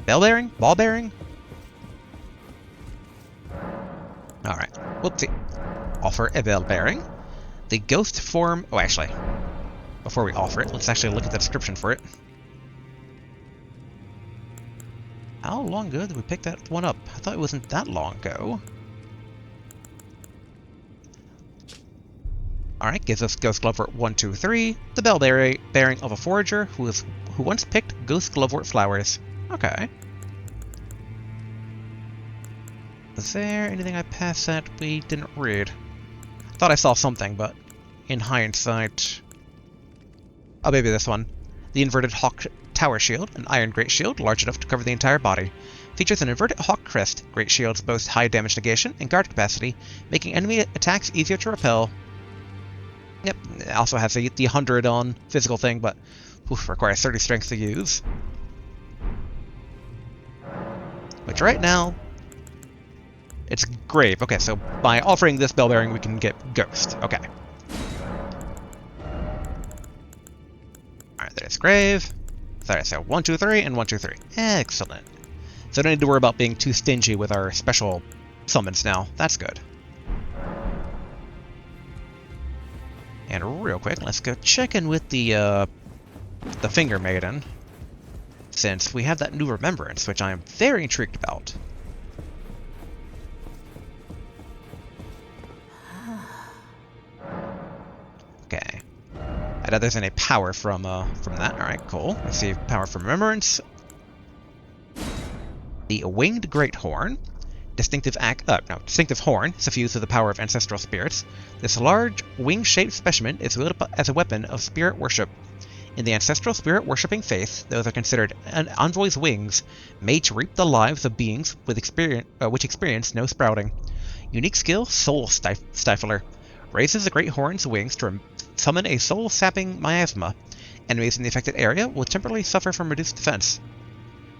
Bell bearing? Ball bearing? Alright, whoopsie. Offer a bell bearing. The ghost form... Oh, actually, before we offer it, let's actually look at the description for it. How long ago did we pick that one up? I thought it wasn't that long ago. Alright, gives us Ghost Glovewort 123, the bell bearing of a forager who once picked Ghost Glovewort flowers. Okay. Was there anything I passed that we didn't read? I thought I saw something, but in hindsight... Oh, maybe this one. The inverted hawk tower shield, an iron great shield large enough to cover the entire body. Features an inverted hawk crest. Great shields boast high damage negation and guard capacity, making enemy attacks easier to repel. Yep, it also has the 100 on physical thing, but requires 30 strength to use. Which right now, it's Grave. Okay, so by offering this bell bearing, we can get Ghost. Okay. Alright, there's Grave. Sorry, so 1, 2, 3, and 1, 2, 3. Excellent. So don't need to worry about being too stingy with our special summons now. That's good. And real quick, let's go check in with the Finger Maiden, since we have that new remembrance, which I am very intrigued about. Okay. I doubt there's any power from that. All right, cool. I see power from remembrance. The Winged Great Horn. Distinctive horn, suffused with the power of ancestral spirits. This large, wing-shaped specimen is wielded as a weapon of spirit worship. In the ancestral spirit worshipping faith, those are considered an envoy's wings, made to reap the lives of beings with which experience no sprouting. Unique skill, Soul Stifler. Raises the great horn's wings to summon a soul-sapping miasma. Enemies in the affected area will temporarily suffer from reduced defense.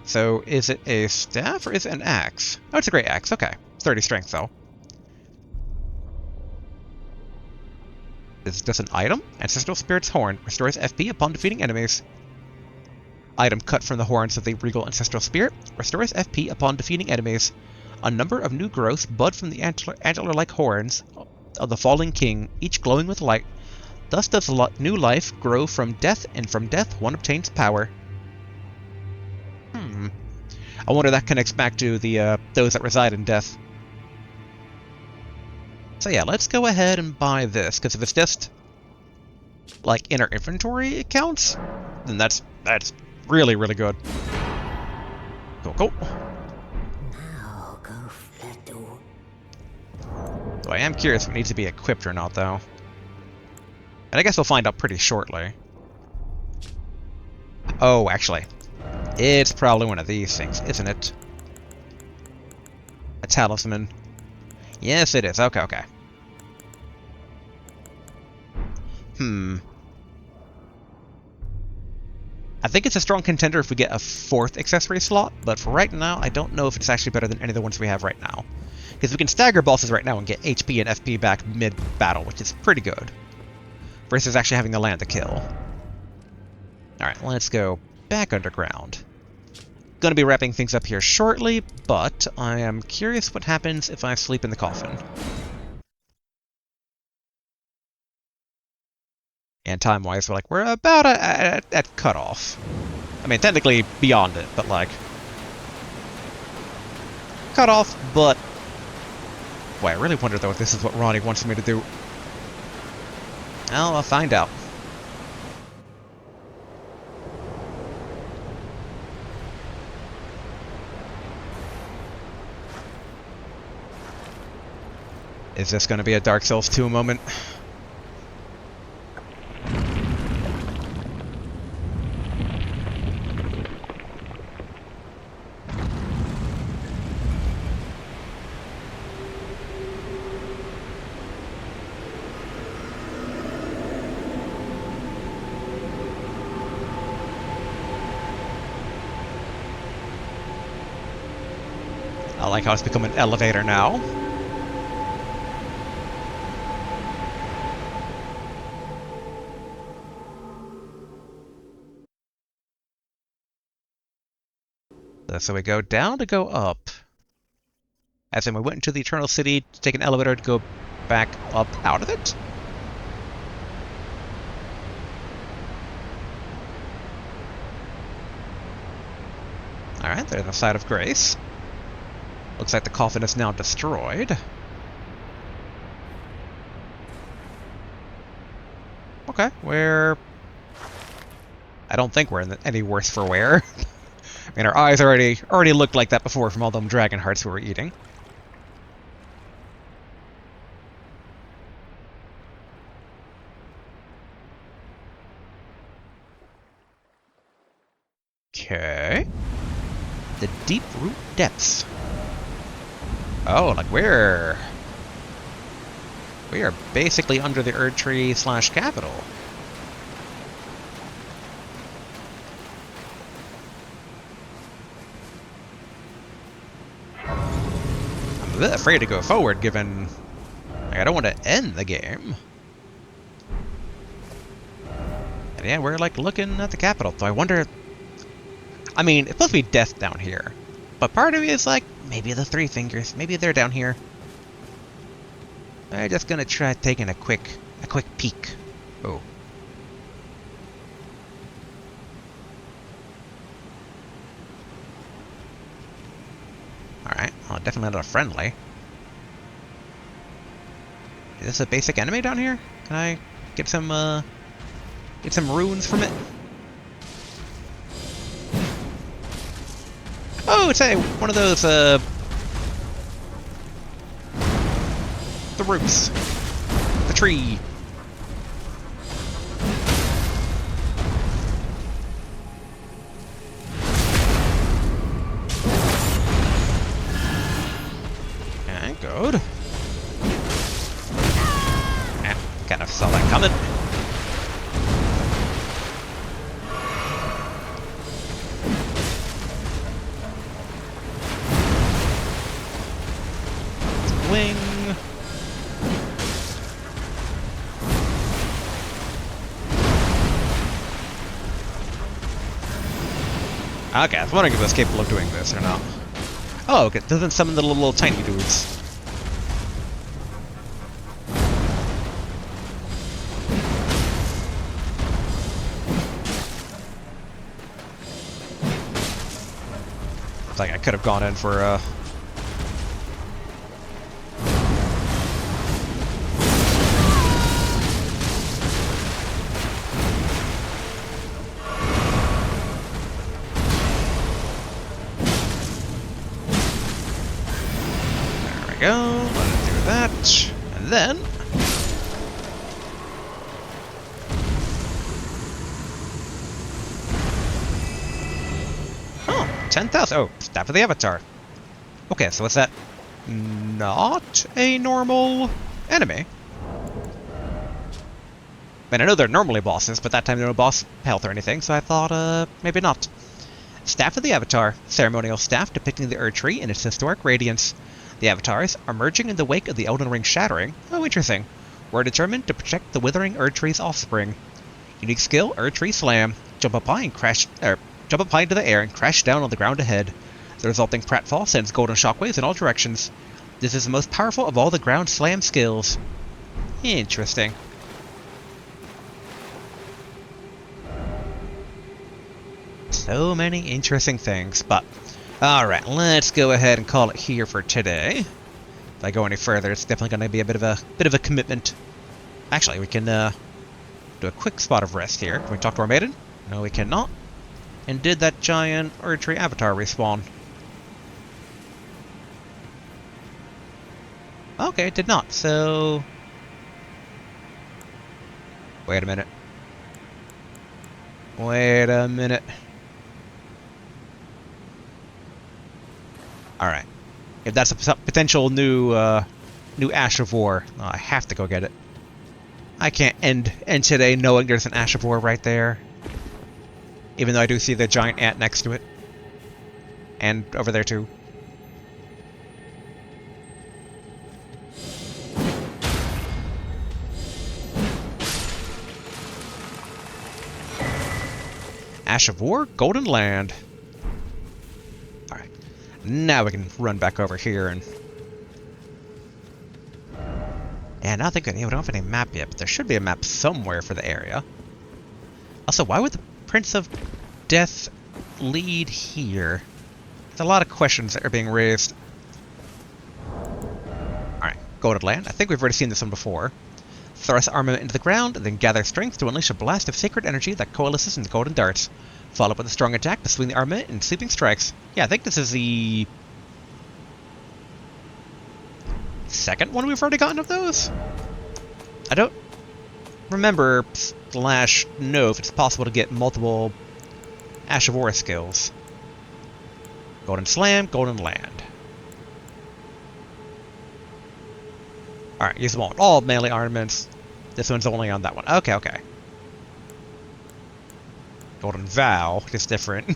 So, is it a staff or is it an axe? Oh, it's a great axe. Okay. 30 strength, though. Is it just an item? Ancestral Spirit's Horn restores FP upon defeating enemies. Item cut from the horns of the Regal Ancestral Spirit restores FP upon defeating enemies. A number of new growths bud from the antler-like horns of the Falling King, each glowing with light. Thus does new life grow from death, and from death one obtains power. I wonder if that connects back to the those that reside in death. So yeah, let's go ahead and buy this, because if it's just like in our inventory it counts, then that's really, really good. Cool, cool. Now go fledo. So I am curious if it needs to be equipped or not, though. And I guess we'll find out pretty shortly. Oh, actually. It's probably one of these things, isn't it? A talisman. Yes, it is. Okay, okay. I think it's a strong contender if we get a 4th accessory slot, but for right now, I don't know if it's actually better than any of the ones we have right now. Because we can stagger bosses right now and get HP and FP back mid-battle, which is pretty good. Versus actually having to land the kill. Alright, let's go back underground. Gonna be wrapping things up here shortly, but I am curious what happens if I sleep in the coffin. And time-wise, we're about at cutoff. I mean, technically beyond it, but like... Cutoff, but... Boy, I really wonder though if this is what Ranni wants me to do. Well, I'll find out. Is this going to be a Dark Souls 2 moment? I like how it's become an elevator now. So we go down to go up. As in, we went into the Eternal City to take an elevator to go back up out of it? Alright, there's the side of grace. Looks like the coffin is now destroyed. Okay, I don't think we're in any worse for wear. I mean, our eyes already looked like that before from all them dragon hearts we were eating. Okay. The Deep Root Depths. Oh, like we are basically under the Erd Tree / capital. I'm a bit afraid to go forward, given like, I don't want to end the game. And yeah, we're like looking at the capital, so I wonder. I mean, it's supposed to be death down here, but part of me is like, maybe the Three Fingers, maybe they're down here. I'm just gonna try taking a quick peek. Oh. Alright, well, definitely not a friendly. Is this a basic enemy down here? Can I get some runes from it? Oh, it's one of those, the roots. The tree. Okay, good. Yeah, kind of saw that coming. Wing. Okay, I was wondering if it was capable of doing this or not. Oh, okay, it doesn't summon the little tiny dudes. Looks like I could have gone in for go, let it do that, and then... Oh, 10,000, oh, Staff of the Avatar. Okay, so is that not a normal enemy? I mean, I know they're normally bosses, but that time they're no boss health or anything, so I thought, maybe not. Staff of the Avatar, ceremonial staff depicting the Erd Tree in its historic radiance. The Avatars are merging in the wake of the Elden Ring shattering. Oh, interesting. We're determined to protect the withering Erd Tree's offspring. Unique skill, Erd Tree Slam. Jump up high into the air and crash down on the ground ahead. The resulting pratfall sends golden shockwaves in all directions. This is the most powerful of all the ground slam skills. Interesting. So many interesting things, but... Alright, let's go ahead and call it here for today. If I go any further, it's definitely going to be a bit of a commitment. Actually, we can do a quick spot of rest here. Can we talk to our maiden? No, we cannot. And did that giant Erd Tree Avatar respawn? Okay, it did not, so... Wait a minute. Wait a minute. Alright. If that's a potential new Ash of War, I have to go get it. I can't end today knowing there's an Ash of War right there. Even though I do see the giant ant next to it. And over there too. Ash of War, Golden Land. Now we can run back over here and... And I don't think we don't have any map yet, but there should be a map somewhere for the area. Also, why would the Prince of Death lead here? There's a lot of questions that are being raised. Alright, Golden Land. I think we've already seen this one before. Thrust armament into the ground, then gather strength to unleash a blast of sacred energy that coalesces into golden darts. Follow up with a strong attack to swing the armament in sweeping strikes. Yeah, I think this is the... second one we've already gotten of those? I don't remember / know if it's possible to get multiple Ash of War skills. Golden Slam, Golden Land. Alright, use them all melee armaments. This one's only on that one. Okay, okay. Golden Vow, just different.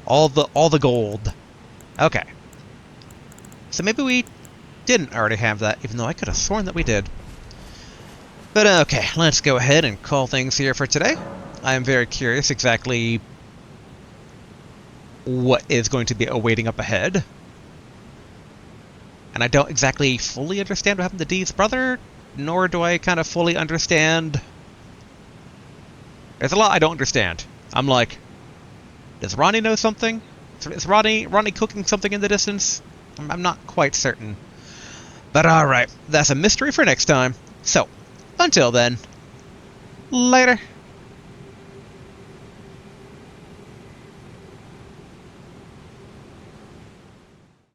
all the gold. Okay. So maybe we didn't already have that, even though I could have sworn that we did. But okay, let's go ahead and call things here for today. I am very curious exactly what is going to be awaiting up ahead. And I don't exactly fully understand what happened to Dee's brother, nor do I kind of fully understand... There's a lot I don't understand. I'm like, does Ranni know something? Is Ranni cooking something in the distance? I'm not quite certain. But alright, that's a mystery for next time. So, until then, later.